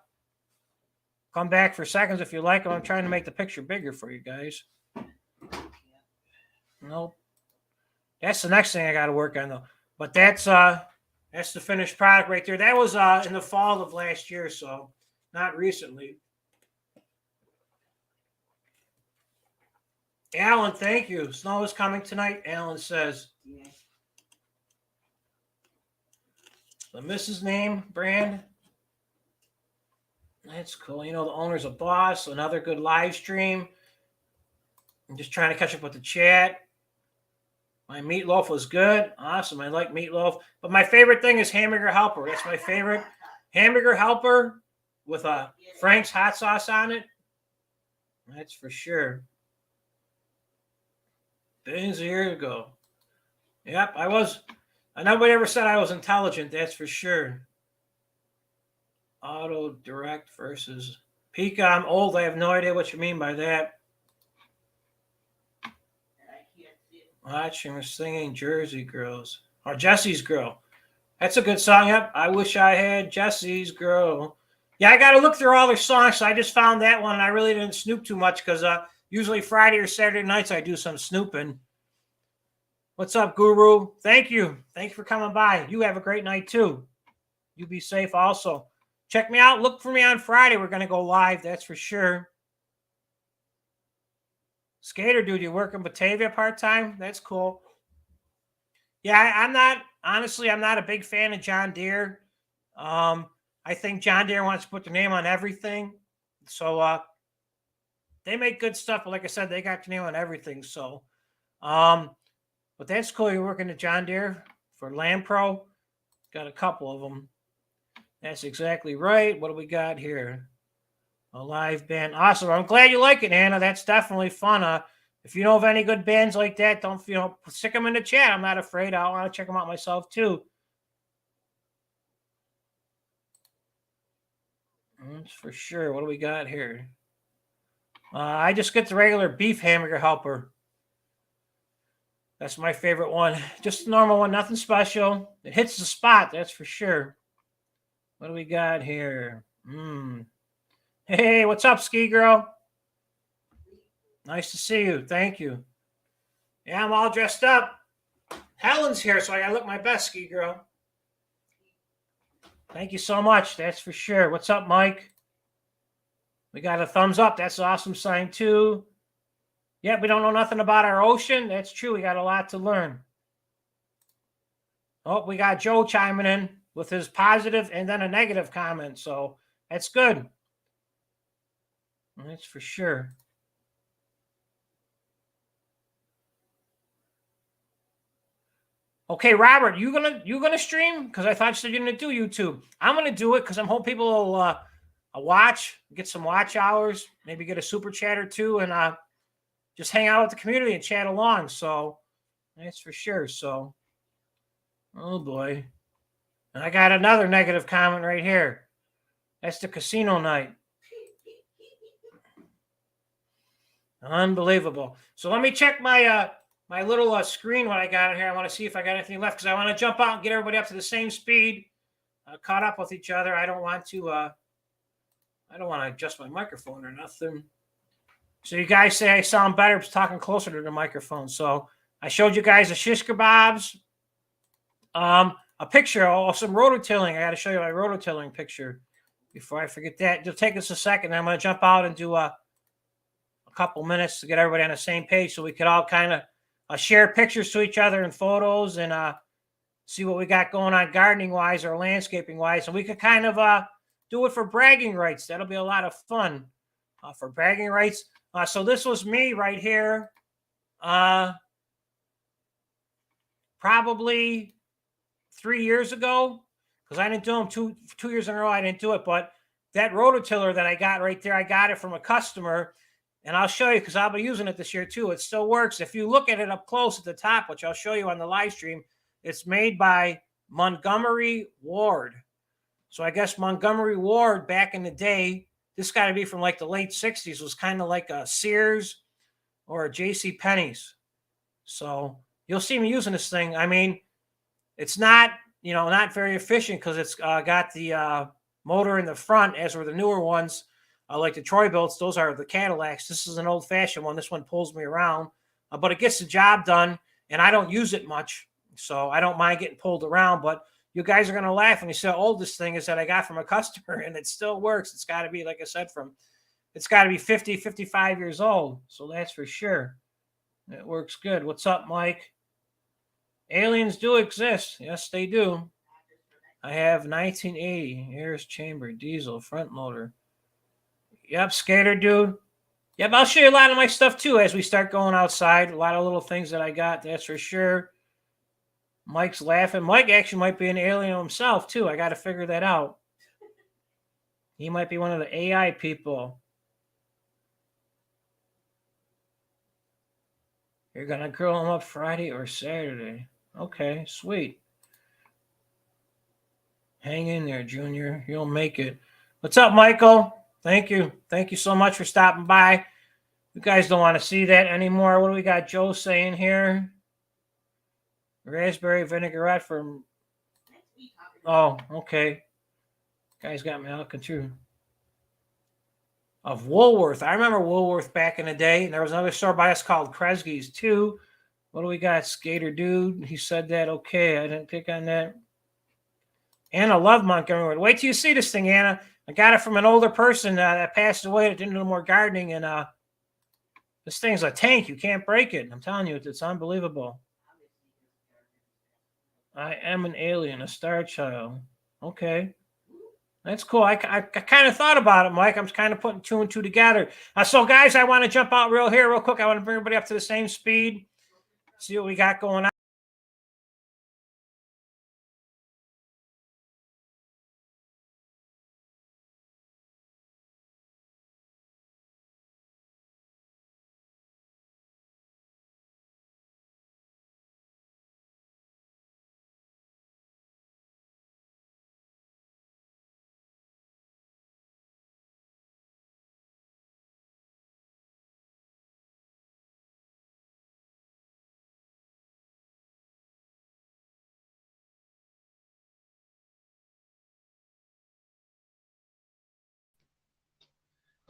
come back for seconds if you like them. I'm trying to make the picture bigger for you guys. Nope. That's the next thing I got to work on, though. But that's the finished product right there. That was in the fall of last year, so not recently. Alan, thank you. Snow is coming tonight, Alan says. Yeah. The Mrs. Name brand. That's cool. You know, the owner's a Boss. Another good live stream. I'm just trying to catch up with the chat. My meatloaf was good. Awesome. I like meatloaf. But my favorite thing is hamburger helper. That's my favorite. Hamburger helper with a Frank's hot sauce on it. That's for sure. Billions of years ago. Yep, I was. Nobody ever said I was intelligent. That's for sure. Auto direct versus Pika. I'm old. I have no idea what you mean by that. Watching her singing Jersey Girls. Or Jesse's Girl. That's a good song. Yep. I wish I had Jesse's Girl. Yeah, I got to look through all their songs. So I just found that one. And I really didn't snoop too much because usually Friday or Saturday nights I do some snooping. What's up, Guru? Thank you. Thanks for coming by. You have a great night too. You be safe also. Check me out. Look for me on Friday. We're going to go live. That's for sure. Skater dude, you work in Batavia part-time? That's cool. Yeah, I'm not a big fan of John Deere. I think John Deere wants to put their name on everything. So they make good stuff, but like I said, they got their name on everything. So but that's cool. You're working at John Deere for Land Pro. Got a couple of them. That's exactly right. What do we got here? A live band. Awesome. I'm glad you like it, Anna. That's definitely fun. If you know of any good bands like that, don't stick them in the chat. I'm not afraid. I want to check them out myself too. That's for sure. What do we got here? I just get the regular beef hamburger helper. That's my favorite one. Just a normal one, nothing special. It hits the spot, that's for sure. What do we got here? Hey, what's up, Ski Girl? Nice to see you. Thank you. Yeah, I'm all dressed up. Helen's here, so I gotta look my best, Ski Girl. Thank you so much. That's for sure. What's up, Mike? We got a thumbs up. That's an awesome sign, too. Yeah, we don't know nothing about our ocean. That's true. We got a lot to learn. Oh, we got Joe chiming in with his positive and then a negative comment. So that's good. That's for sure. Okay, Robert, you gonna stream? Because I thought you said you're gonna do YouTube. I'm gonna do it because I'm hoping people will watch, get some watch hours, maybe get a super chat or two, and just hang out with the community and chat along. So that's for sure. So, oh boy. And I got another negative comment right here. That's the casino night. Unbelievable. So let me check my my little screen what I got in here. I want to see if I got anything left because I want to jump out and get everybody up to the same speed, caught up with each other. I don't want to adjust my microphone or nothing. So you guys say I sound better talking closer to the microphone. So I showed you guys the shish kebabs, a picture of some rototilling. I got to show you my rototilling picture before I forget that. It'll take us a second. I'm going to jump out and do a couple minutes to get everybody on the same page so we could all kind of share pictures to each other and photos and see what we got going on gardening wise or landscaping wise. And we could kind of do it for bragging rights. That'll be a lot of fun for bragging rights. So this was me right here. Probably 3 years ago, because I didn't do them two years in a row. I didn't do it, but that rototiller that I got right there, I got it from a customer, and I'll show you because I'll be using it this year too. It still works. If you look at it up close at the top, which I'll show you on the live stream, it's made by Montgomery Ward. So I guess Montgomery Ward back in the day, this got to be from like the late 60s, was kind of like a Sears or a J.C. Penney's. So you'll see me using this thing. I mean, it's not, not very efficient because it's got the motor in the front, as were the newer ones, like the Troy-Bilts. Those are the Cadillacs. This is an old-fashioned one. This one pulls me around, but it gets the job done, and I don't use it much, so I don't mind getting pulled around. But you guys are going to laugh when you see how old this thing is that I got from a customer, and it still works. It's got to be, like I said, it's got to be 50, 55 years old, so that's for sure. It works good. What's up, Mike? Aliens do exist. Yes, they do. I have 1980 Harris Chamber diesel front loader. Yep, skater dude. Yep, I'll show you a lot of my stuff too as we start going outside. A lot of little things that I got, that's for sure. Mike's laughing. Mike actually might be an alien himself too. I got to figure that out. He might be one of the AI people. You're going to grill him up Friday or Saturday. Okay, sweet. Hang in there, Junior. You'll make it. What's up, Michael? Thank you. Thank you so much for stopping by. You guys don't want to see that anymore. What do we got Joe saying here? Raspberry vinaigrette from. Next week, I'll be- Oh, okay. Guys got me looking too. Of Woolworth. I remember Woolworth back in the day. And there was another store by us called Kresge's too. What do we got? Skater Dude. He said that. Okay, I didn't pick on that. Anna Love Montgomery. Wait till you see this thing, Anna. I got it from an older person that passed away that didn't do more gardening. And this thing's a tank. You can't break it. I'm telling you, it's unbelievable. I am an alien, a star child. Okay. That's cool. I kind of thought about it, Mike. I'm kind of putting two and two together. So, guys, I want to jump out real quick. I want to bring everybody up to the same speed. See what we got going on.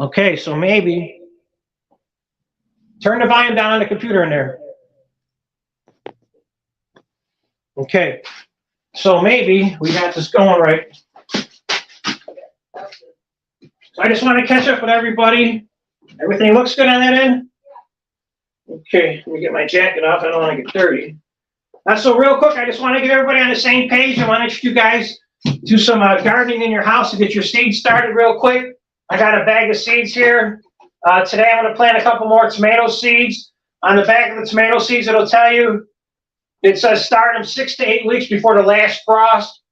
Okay, so maybe turn the volume down on the computer in there. Okay, so maybe we got this going right. So I just want to catch up with everybody. Everything looks good on that end? Okay, let me get my jacket off. I don't want to get dirty. So real quick, I just want to get everybody on the same page. I want you guys do some gardening in your house to get your seeds started real quick. I got a bag of seeds here. Today I'm going to plant a couple more tomato seeds. On the back of the tomato seeds, it'll tell you, it says start them 6 to 8 weeks before the last frost.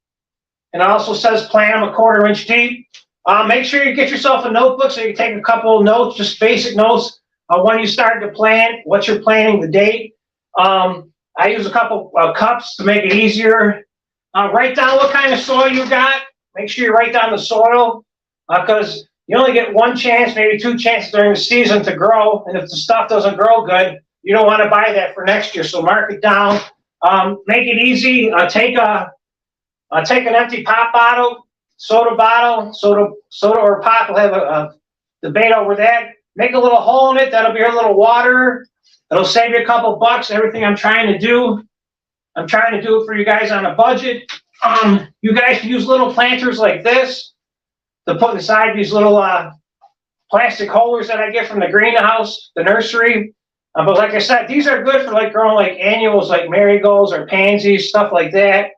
And it also says plant them a 1/4 inch deep. Make sure you get yourself a notebook so you can take a couple of notes, just basic notes when you start to plant, what you're planting, the date. I use a couple cups to make it easier. Write down what kind of soil you got. Make sure you write down the soil because you only get one chance, maybe two chances during the season to grow. And if the stuff doesn't grow good, you don't want to buy that for next year. So mark it down. Make it easy. Take an empty pop bottle, soda or pop. We'll have a debate over that. Make a little hole in it. That'll be a little water. It'll save you a couple bucks. Everything I'm trying to do it for you guys on a budget. You guys can use little planters like this to put inside these little plastic holders that I get from the greenhouse, the nursery. But like I said, these are good for like growing like annuals, like marigolds or pansies, stuff like that.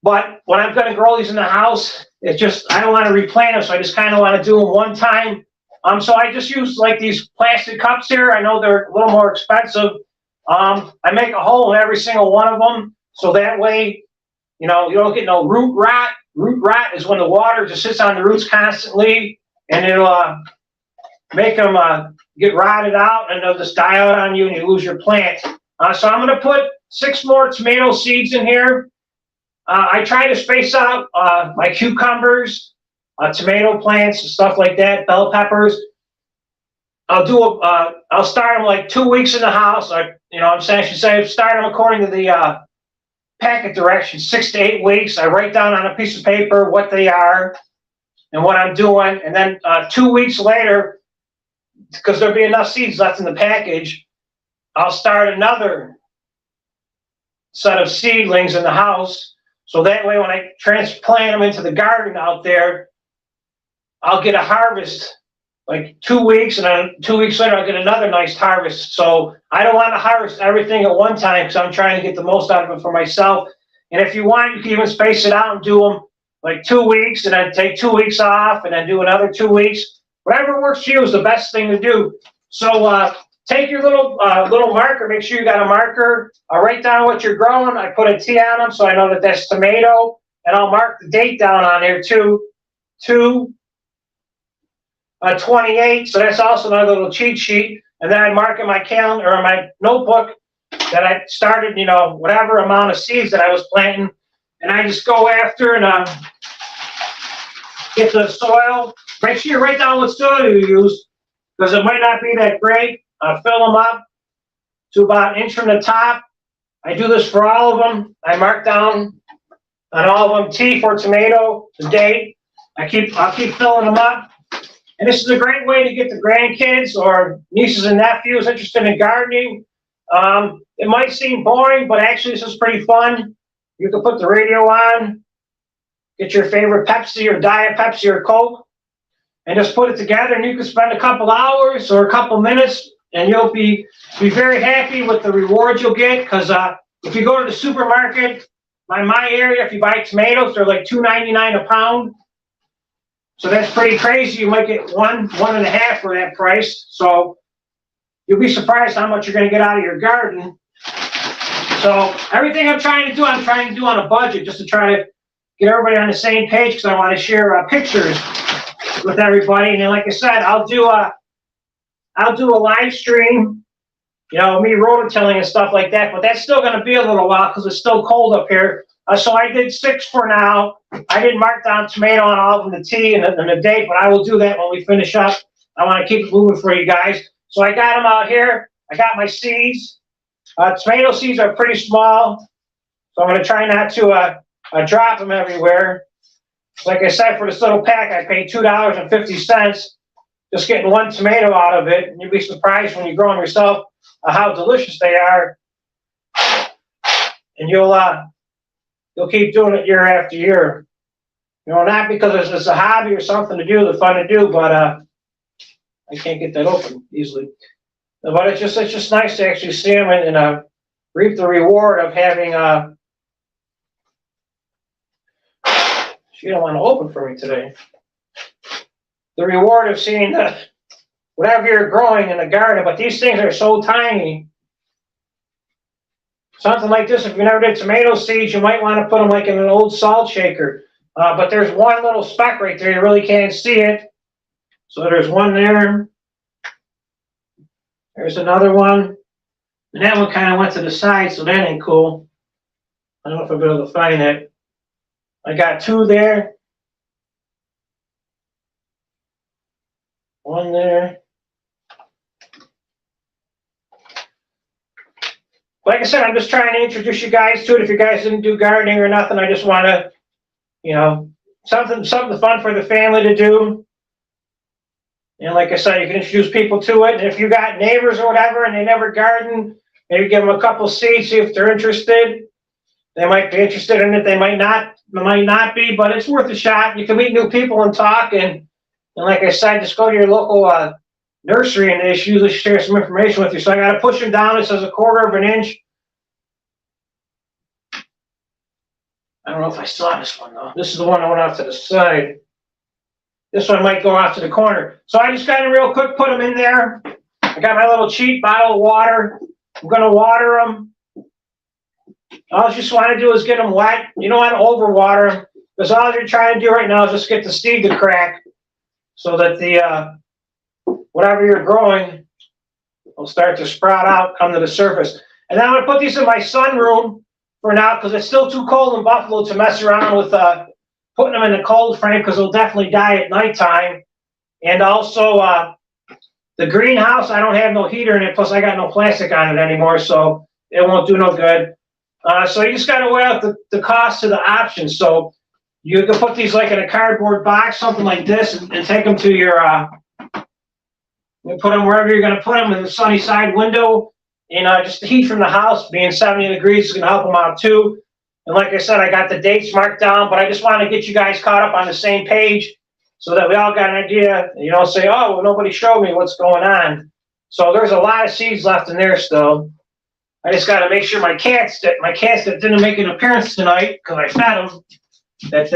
But when I'm going to grow these in the house, it's just, I don't want to replant them, so I just kind of want to do them one time. So I just use like these plastic cups here. I know they're a little more expensive. I make a hole in every single one of them, so that way, you know, you don't get no root rot. Root rot is when the water just sits on the roots constantly, and it'll make them get rotted out, and they'll just die out on you, and you lose your plant. So I'm going to put 6 more tomato seeds in here. I try to space out my cucumbers, tomato plants, and stuff like that, bell peppers. I'll start them like 2 weeks in the house. I should say start them according to the packet directions, 6 to 8 weeks. I write down on a piece of paper what they are and what I'm doing. And then 2 weeks later, because there'll be enough seeds left in the package, I'll start another set of seedlings in the house. So that way when I transplant them into the garden out there, I'll get a harvest like 2 weeks, and then 2 weeks later I'll get another nice harvest. So I don't want to harvest everything at one time because I'm trying to get the most out of it for myself. And if you want, you can even space it out and do them like 2 weeks and then take 2 weeks off and then do another 2 weeks. Whatever works for you is the best thing to do. So take your little marker. Make sure you got a marker. I'll write down what you're growing. I put a T on them so I know that that's tomato. And I'll mark the date down on there too. 28, so that's also another little cheat sheet. And then I mark in my calendar or my notebook that I started, whatever amount of seeds that I was planting. And I just go after and get the soil. Make sure you write down what soil you use because it might not be that great. Fill them up to about 1 inch from the top. I do this for all of them. I mark down on all of them T for tomato, the date. I'll keep filling them up. And this is a great way to get the grandkids or nieces and nephews interested in gardening. It might seem boring, but actually this is pretty fun. You can put the radio on, get your favorite Pepsi or Diet Pepsi or Coke, and just put it together, and you can spend a couple hours or a couple minutes, and you'll be very happy with the rewards you'll get. Because if you go to the supermarket, my area, if you buy tomatoes, they're like $2.99 a pound. So that's pretty crazy. You might get one and a half for that price. So you'll be surprised how much you're going to get out of your garden. So everything I'm trying to do on a budget, just to try to get everybody on the same page, because I want to share pictures with everybody. And then, like I said, I'll do a live stream, me rototilling and stuff like that. But that's still going to be a little while because it's still cold up here. So I did 6 for now. I didn't mark down tomato on all of them, the T and the date, but I will do that when we finish up. I want to keep it moving for you guys. So I got them out here. I got my seeds. Tomato seeds are pretty small, so I'm going to try not to drop them everywhere. Like I said, for this little pack, I paid $2.50 just getting one tomato out of it. And you'll be surprised when you grow them yourself how delicious they are. And you'll keep doing it year after year. Not because it's a hobby or something to do, the fun to do, but I can't get that open easily. But it's just nice to actually see them and reap the reward of having. She don't want to open for me today. The reward of seeing whatever you're growing in the garden, but these things are so tiny. Something like this, if you never did tomato seeds, you might want to put them like in an old salt shaker. But there's one little speck right there. You really can't see it. So there's one there. There's another one. And that one kind of went to the side, so that ain't cool. I don't know if I'll be able to find it. I got 2 there. One there. Like I said, I'm just trying to introduce you guys to it. If you guys didn't do gardening or nothing, I just want to, something fun for the family to do. And like I said, you can introduce people to it. And if you got neighbors or whatever and they never garden, maybe give them a couple seeds, see if they're interested. They might be interested in it. They might not be, but it's worth a shot. You can meet new people and talk. And like I said, just go to your local nursery and they usually share some information with you. So I got to push them down. It says 1/4 of an inch. I don't know if I saw this one though. This is the one that went off to the side. This one might go off to the corner. So I just kind of real quick put them in there. I got my little cheap bottle of water. I'm going to water them. All you just want to do is get them wet. You don't want to overwater them, because all you're trying to do right now is just get the seed to crack so that the whatever you're growing will start to sprout out, come to the surface. And then I'm going to put these in my sunroom for now, because it's still too cold in Buffalo to mess around with putting them in the cold frame, because they'll definitely die at nighttime. And also the greenhouse, I don't have no heater in it, plus I got no plastic on it anymore, so it won't do no good. So you just got to weigh out the cost of the options. So you can put these like in a cardboard box, something like this, and take them to your, you put them wherever you're going to put them, in the sunny side window. And just the heat from the house being 70 degrees is going to help them out too. And like I said, I got the dates marked down, but I just want to get you guys caught up on the same page so that we all got an idea. You don't say, oh, well, nobody showed me what's going on. So there's a lot of seeds left in there still. I just got to make sure my cats that didn't make an appearance tonight, because I fed them, that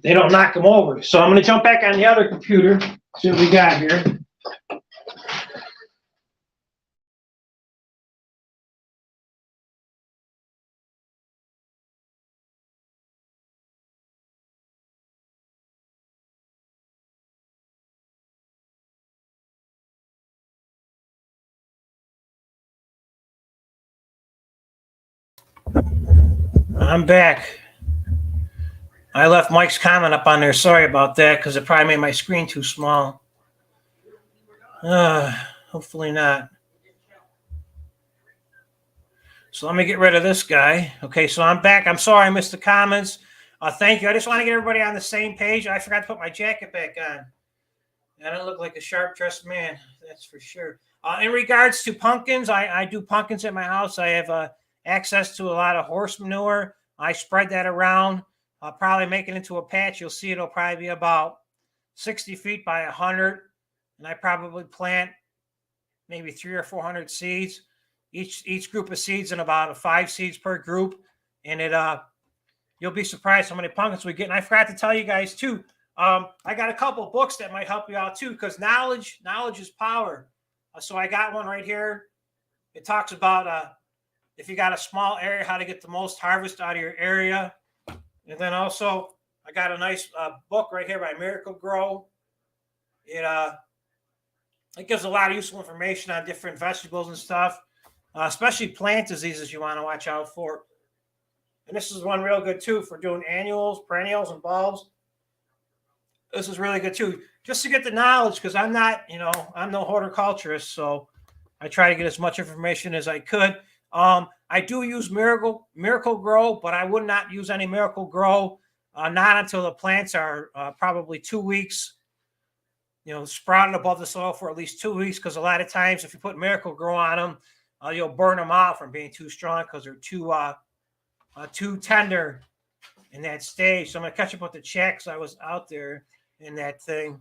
they don't knock them over. So I'm going to jump back on the other computer, see what we got here. I'm back. I left Mike's comment up on there. Sorry about that, because it probably made my screen too small. Hopefully not. So let me get rid of this guy. Okay, so I'm back. I'm sorry I missed the comments. Thank you. I just want to get everybody on the same page. I forgot to put my jacket back on. I don't look like a sharp-dressed man, that's for sure. In regards to pumpkins, I do pumpkins at my house. I have access to a lot of horse manure. I spread that around. I'll probably make it into a patch. You'll see it'll probably be about 60 feet by 100. And I probably plant maybe 300 or 400 seeds. Each group of seeds in about 5 seeds per group. And you'll be surprised how many pumpkins we get. And I forgot to tell you guys too, I got a couple of books that might help you out too, because knowledge is power. So I got one right here. It talks about if you got a small area, how to get the most harvest out of your area. And then also I got a nice book right here by Miracle Grow. It gives a lot of useful information on different vegetables and stuff, especially plant diseases you want to watch out for. And this is one real good too for doing annuals, perennials, and bulbs. This is really good too, just to get the knowledge, because I'm not, I'm no horticulturist, so I try to get as much information as I could. I do use Miracle Grow, but I would not use any Miracle Grow not until the plants are probably 2 weeks, sprouted above the soil for at least 2 weeks, because a lot of times if you put Miracle Grow on them, you'll burn them out from being too strong because they're too tender in that stage. So I'm going to catch up with the chat because I was out there in that thing.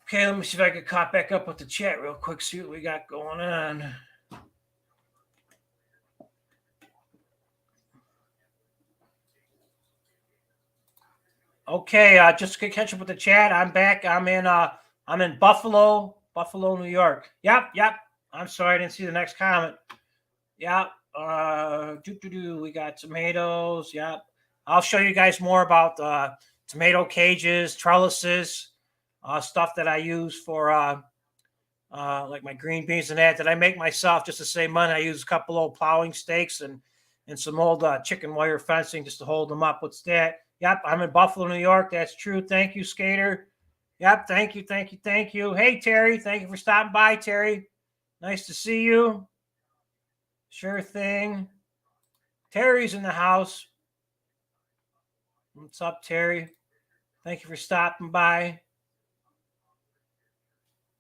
Okay, let me see if I can caught back up with the chat real quick, see what we got going on. Okay, just to catch up with the chat, I'm back. I'm in Buffalo, New York. Yep. I'm sorry, I didn't see the next comment. Yep. We got tomatoes. Yep. I'll show you guys more about tomato cages, trellises, stuff that I use for like my green beans and that I make myself just to save money. I use a couple old plowing stakes and some old chicken wire fencing just to hold them up. What's that? Yep, I'm in Buffalo, New York. That's true. Thank you, Skater. Yep, thank you. Hey, Terry, thank you for stopping by, Terry. Nice to see you. Sure thing. Terry's in the house. What's up, Terry? Thank you for stopping by.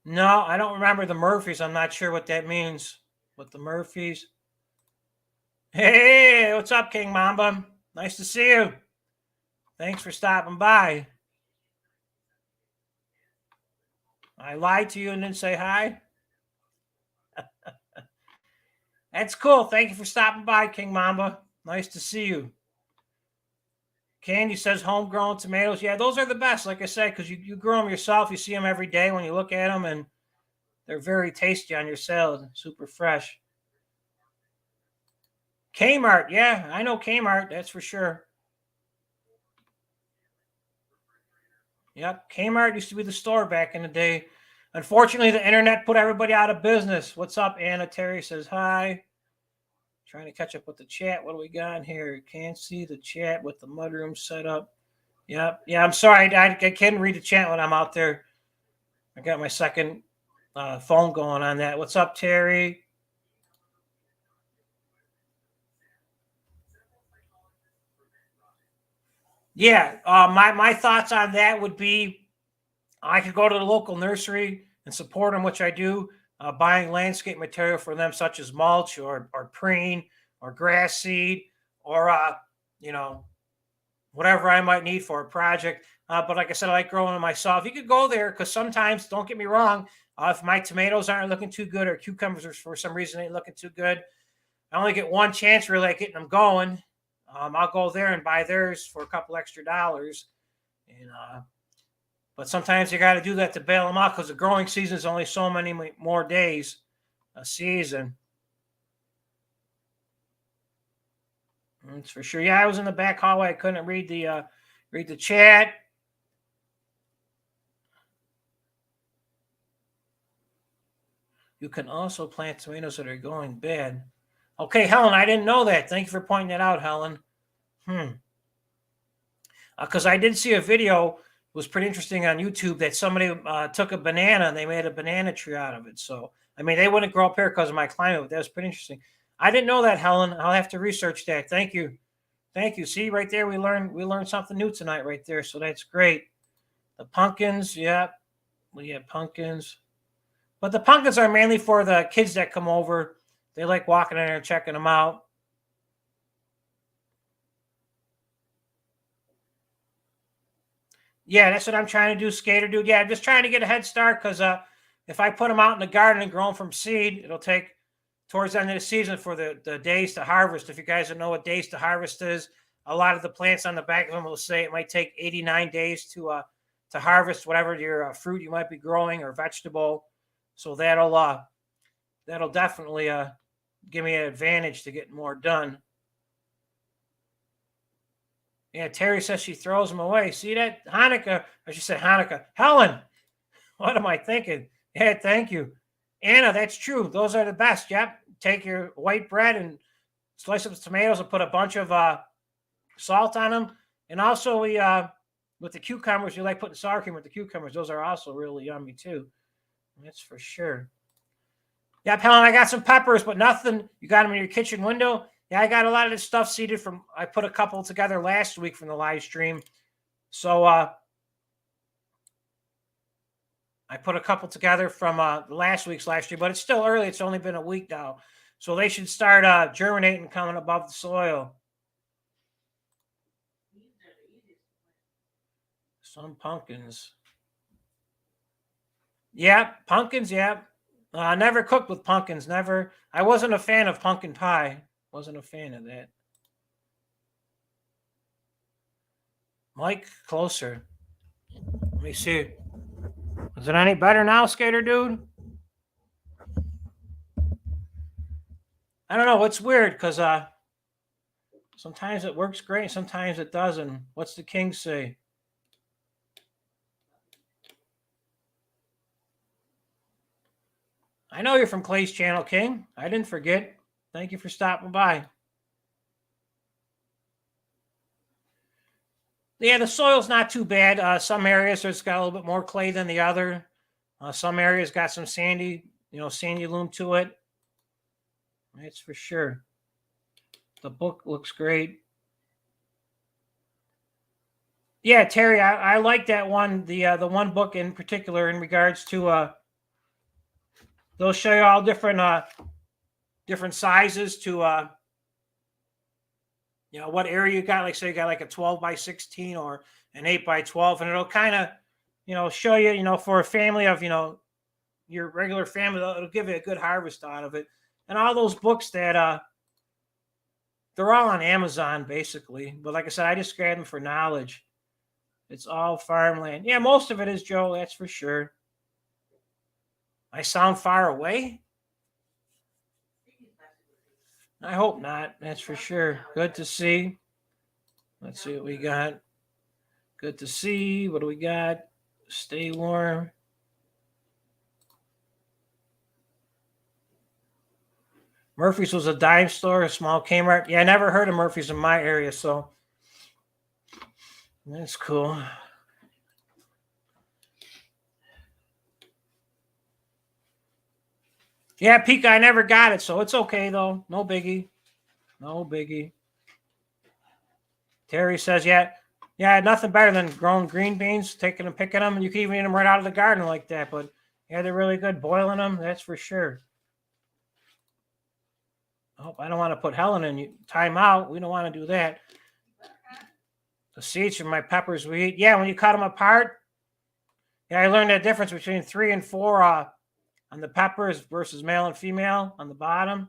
No, I don't remember the Murphys. I'm not sure what that means. What the Murphys? Hey, what's up, King Mamba? Nice to see you. Thanks for stopping by. I lied to you and didn't say hi. That's cool. Thank you for stopping by, King Mamba. Nice to see you. Candy says homegrown tomatoes. Yeah, those are the best, like I said, because you grow them yourself. You see them every day when you look at them, and they're very tasty on your salad. Super fresh. Kmart. Yeah, I know Kmart. That's for sure. Yep, Kmart used to be the store back in the day. Unfortunately, the internet put everybody out of business. What's up, Anna? Terry says hi. Trying to catch up with the chat. What do we got in here? Can't see the chat with the mudroom set up. Yep. Yeah, I'm sorry. I can't read the chat when I'm out there. I got my second phone going on that. What's up, Terry? Yeah, my thoughts on that would be I could go to the local nursery and support them, which I do, buying landscape material for them, such as mulch or preen or grass seed or, whatever I might need for a project. But like I said, I like growing them myself. You could go there because sometimes, don't get me wrong, if my tomatoes aren't looking too good or cucumbers are for some reason ain't looking too good, I only get one chance really at getting them going. I'll go there and buy theirs for a couple extra dollars. And but sometimes you got to do that to bail them out because the growing season is only so many more days a season. That's for sure. Yeah, I was in the back hallway. I couldn't read the chat. You can also plant tomatoes that are going bad. Okay, Helen, I didn't know that. Thank you for pointing that out, Helen. Because I did see a video was pretty interesting on YouTube that somebody took a banana and they made a banana tree out of it. So, I mean, they wouldn't grow up here because of my climate, but that was pretty interesting. I didn't know that, Helen. I'll have to research that. Thank you. Thank you. See, right there, we learned something new tonight right there. So that's great. The pumpkins, yeah. We have pumpkins. But the pumpkins are mainly for the kids that come over. They like walking in there and checking them out. Yeah, that's what I'm trying to do, Skater Dude. Yeah, I'm just trying to get a head start because if I put them out in the garden and grow them from seed, it'll take towards the end of the season for the days to harvest. If you guys don't know what days to harvest is, a lot of the plants on the back of them will say it might take 89 days to harvest whatever your fruit you might be growing or vegetable. So that'll definitely give me an advantage to get more done. Yeah, Terry says she throws them away. See that? Hanukkah, or she said Hanukkah. Helen, what am I thinking? Yeah, thank you. Anna, that's true. Those are the best. Yep. Take your white bread and slice up the tomatoes and put a bunch of salt on them. And also we with the cucumbers, you like putting sour cream with the cucumbers. Those are also really yummy too. That's for sure. Yep, Helen, I got some peppers, but nothing. You got them in your kitchen window? Yeah, I got a lot of this stuff seeded from, I put a couple together last week from the live stream. So I put a couple together from last week's live stream, but it's still early. It's only been a week now. So they should start germinating, coming above the soil. Some pumpkins. Yeah, pumpkins, yeah. I never cooked with pumpkins, never. I wasn't a fan of pumpkin pie. Wasn't a fan of that. Mike, closer. Let me see. Is it any better now, Skater Dude? I don't know. It's weird because sometimes it works great, sometimes it doesn't. What's the king say? I know you're from Clay's channel, King. I didn't forget. Thank you for stopping by. Yeah, the soil's not too bad. Some areas it's got a little bit more clay than the other. Some areas got some sandy loam to it. That's for sure. The book looks great. Yeah, Terry, I like that one. The one book in particular in regards to they'll show you all different sizes to what area you got. Like say you got like a 12 by 16 or an 8 by 12, and it'll kind of show you for a family of your regular family, it'll give you a good harvest out of it. And all those books that they're all on Amazon basically, but like I said, I just grabbed them for knowledge. It's all farmland. Yeah, most of it is, Joe, that's for sure. I sound far away? I hope not. That's for sure. Good to see. Let's see what we got. Good to see. What do we got? Stay warm. Murphy's was a dime store, a small Kmart. Yeah, I never heard of Murphy's in my area, so that's cool. Yeah, Pika, I never got it, so it's okay though. No biggie. No biggie. Terry says, yeah, nothing better than growing green beans, taking them, picking them, and you can even eat them right out of the garden like that. But yeah, they're really good. Boiling them, that's for sure. Oh, I don't want to put Helen in time out. We don't want to do that. The seeds from my peppers we eat. Yeah, when you cut them apart. Yeah, I learned that difference between 3 and 4 on the peppers versus male and female on the bottom.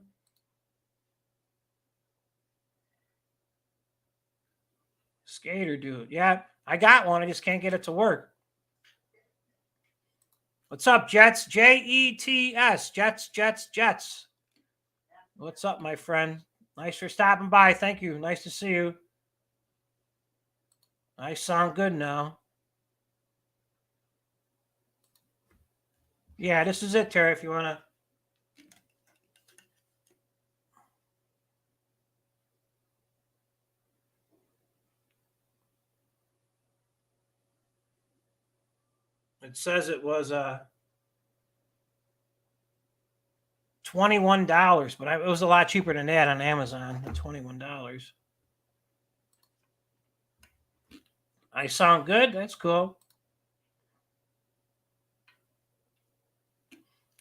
Skater Dude. Yeah, I got one. I just can't get it to work. What's up, Jets? Jets. Jets. What's up, my friend? Nice for stopping by. Thank you. Nice to see you. I sound good now. Yeah, this is it, Terry, if you want to. It says it was $21, but it was a lot cheaper than that on Amazon. $21. I sound good. That's cool.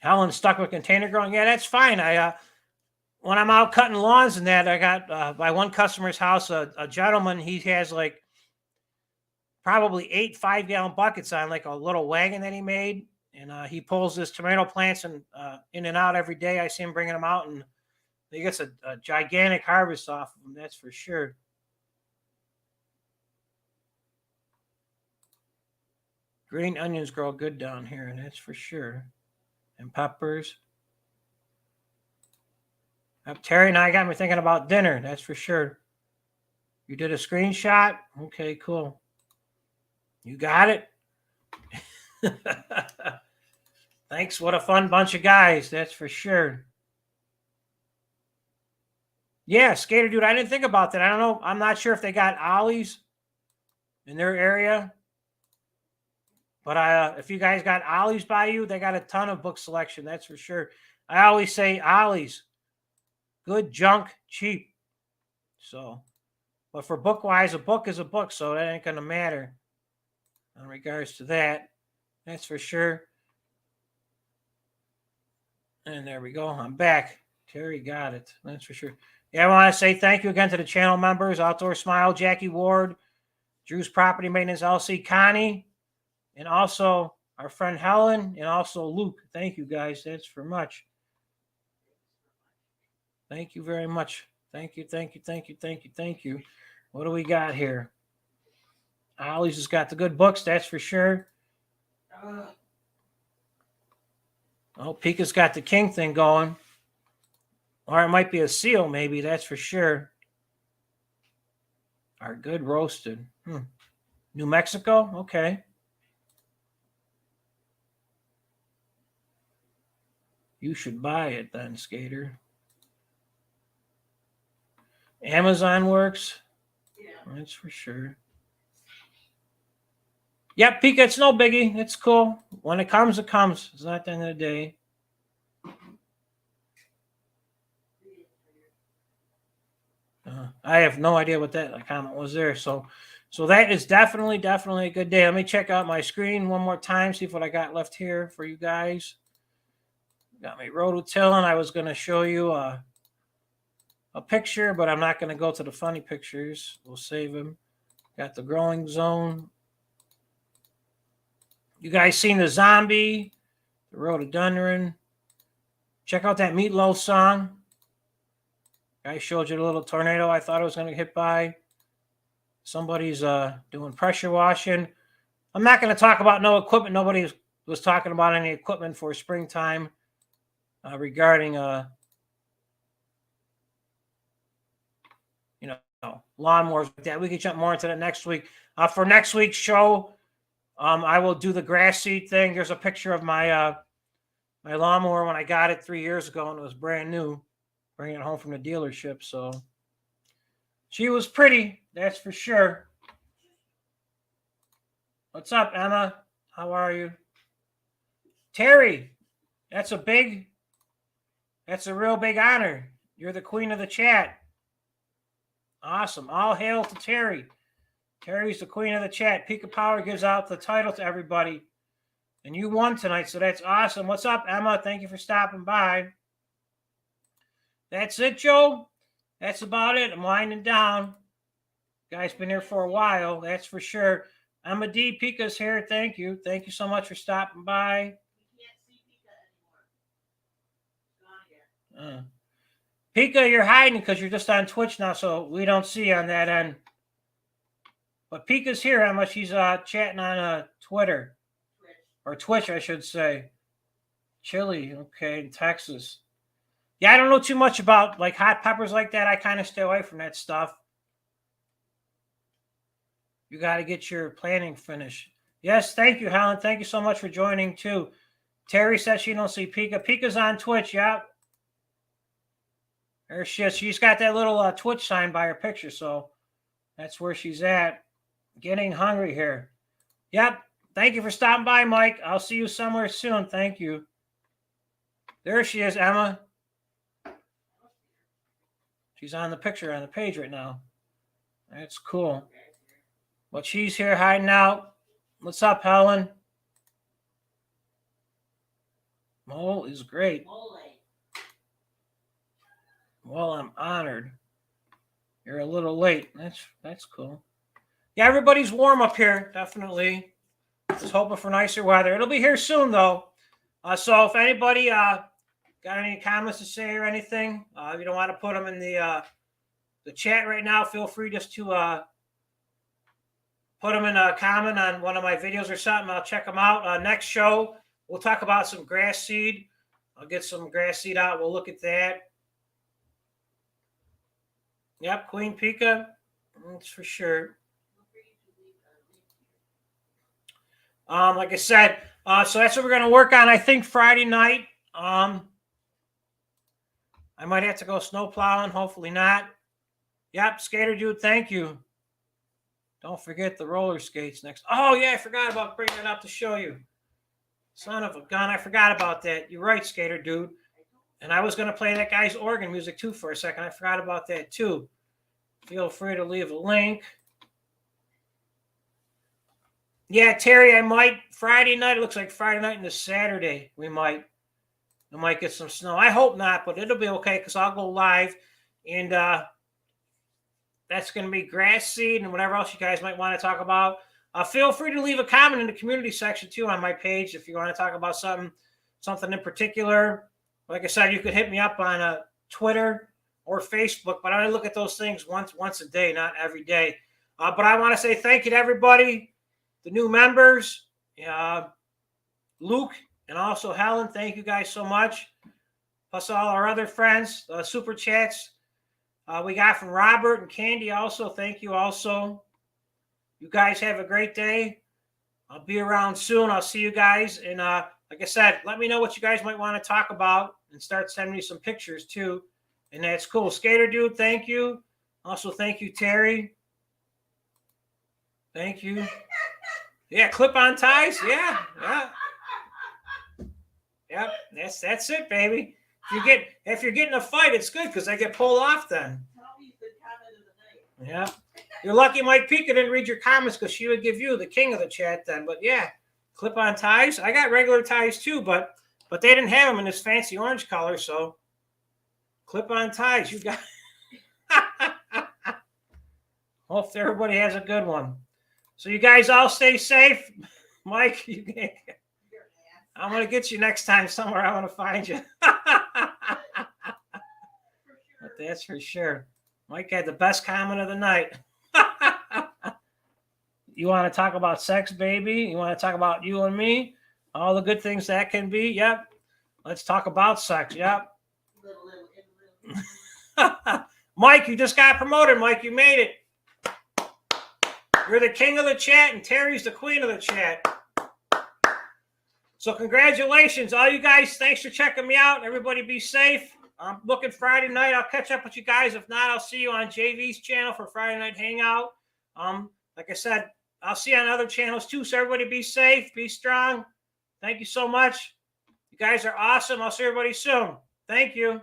Helen stuck with container growing. Yeah, that's fine. When I'm out cutting lawns and that, I got by one customer's house a gentleman. He has like probably 8 5-gallon buckets on like a little wagon that he made, and he pulls his tomato plants and in and out every day. I see him bringing them out, and he gets a gigantic harvest off of them. That's for sure. Green onions grow good down here, and that's for sure. And peppers. Terry, now I got me thinking about dinner. That's for sure. You did a screenshot? Okay, cool. You got it? Thanks. What a fun bunch of guys. That's for sure. Yeah, Skater Dude, I didn't think about that. I don't know. I'm not sure if they got Ollie's in their area. But if you guys got Ollie's by you, they got a ton of book selection. That's for sure. I always say Ollie's. Good junk, cheap. So, but for book-wise, a book is a book, so that ain't going to matter in regards to that. That's for sure. And there we go. I'm back. Terry got it. That's for sure. Yeah, I want to say thank you again to the channel members, Outdoor Smile, Jackie Ward, Drew's Property Maintenance LC, Connie, and also our friend Helen, and also Luke. Thank you, guys. That's for much. Thank you very much. Thank you, thank you, thank you, thank you, thank you. What do we got here? Ollie's has got the good books, that's for sure. Oh, Pika's got the king thing going. Or it might be a seal, maybe, that's for sure. Our good roasted. New Mexico? Okay. You should buy it then, Skater. Amazon works. Yeah. That's for sure. Yep, Pika, it's no biggie. It's cool. When it comes, it comes. It's not the end of the day. I have no idea what that comment was there. So that is definitely a good day. Let me check out my screen one more time, see what I got left here for you guys. Got me rototilling. I was going to show you a picture, but I'm not going to go to the funny pictures. We'll save them. Got the growing zone. You guys seen the zombie, the rhododendron. Check out that Meatloaf song. I showed you the little tornado I thought I was going to hit by. Somebody's doing pressure washing. I'm not going to talk about no equipment. Nobody was talking about any equipment for springtime regarding lawnmowers like that. We can jump more into that next week. For next week's show, I will do the grass seed thing. There's a picture of my my lawnmower when I got it 3 years ago, and it was brand new. Bringing it home from the dealership, so she was pretty, that's for sure. What's up, Emma? How are you? Terry, that's a real big honor. You're the queen of the chat. Awesome. All hail to Terry. Terry's the queen of the chat. Pika Power gives out the title to everybody. And you won tonight, so that's awesome. What's up, Emma? Thank you for stopping by. That's it, Joe. That's about it. I'm winding down. Guy's been here for a while, that's for sure. Emma D. Pika's here. Thank you. Thank you so much for stopping by. We can't see Pika anymore. It's gone again. Pika, you're hiding because you're just on Twitch now, so we don't see you on that end. But Pika's here, Emma. She's chatting on Twitter. Or Twitch, I should say. Chile, okay, in Texas. Yeah, I don't know too much about like hot peppers like that. I kind of stay away from that stuff. You got to get your planning finished. Yes, thank you, Helen. Thank you so much for joining too. Terry says she don't see Pika. Pika's on Twitch, yeah. There she is. She's got that little Twitch sign by her picture, so that's where she's at. Getting hungry here. Yep, Thank you for stopping by, Mike. I'll see you somewhere soon. Thank you. There she is, Emma. She's on the picture on the page right now. That's cool. But she's here hiding out. What's up, Helen? Mole is great. Well, I'm honored. You're a little late. That's cool. Yeah, everybody's warm up here, definitely. Just hoping for nicer weather. It'll be here soon, though. So if anybody got any comments to say or anything, if you don't want to put them in the chat right now, feel free just to put them in a comment on one of my videos or something. I'll check them out. Next show, we'll talk about some grass seed. I'll get some grass seed out. We'll look at that. Yep, Queen Pika. That's for sure. Like I said, so that's what we're going to work on, I think, Friday night. I might have to go snow plowing. Hopefully not. Yep, Skater Dude, thank you. Don't forget the roller skates next. Oh, yeah, I forgot about bringing it up to show you. Son of a gun, I forgot about that. You're right, Skater Dude. And I was going to play that guy's organ music, too, for a second. I forgot about that, too. Feel free to leave a link. Yeah, Terry, I might. Friday night, it looks like Friday night into Saturday, we might get some snow. I hope not, but it'll be okay because I'll go live. And that's going to be grass seed and whatever else you guys might want to talk about. Feel free to leave a comment in the community section, too, on my page if you want to talk about something in particular. Like I said, you could hit me up on Twitter or Facebook, but I look at those things once a day, not every day. But I want to say thank you to everybody, the new members, Luke, and also Helen. Thank you guys so much. Plus all our other friends, super chats we got from Robert and Candy also. Thank you also. You guys have a great day. I'll be around soon. I'll see you guys. And like I said, let me know what you guys might want to talk about and start sending me some pictures too. And that's cool. Skater Dude, thank you. Also, thank you, Terry. Thank you. Yeah, clip-on ties. Yeah. Yep, that's it, baby. If you're getting a fight, it's good because they get pulled off then. Yeah. You're lucky Mike Pika didn't read your comments because she would give you the king of the chat then. But yeah, clip-on ties. I got regular ties too, but they didn't have them in this fancy orange color, so clip-on ties. You got. Hope everybody has a good one. So you guys all stay safe. Mike, I'm going to get you next time somewhere. I want to find you. But that's for sure. Mike had the best comment of the night. You want to talk about sex, baby? You want to talk about you and me? All the good things that can be? Yep. Let's talk about sex. Yep. Mike, you just got promoted. Mike, you made it. You're the king of the chat, and Terry's the queen of the chat. So congratulations, all you guys. Thanks for checking me out. Everybody be safe. I'm looking Friday night. I'll catch up with you guys. If not, I'll see you on JV's channel for Friday Night Hangout. Like I said, I'll see you on other channels too. So everybody be safe, be strong. Thank you so much. You guys are awesome. I'll see everybody soon. Thank you.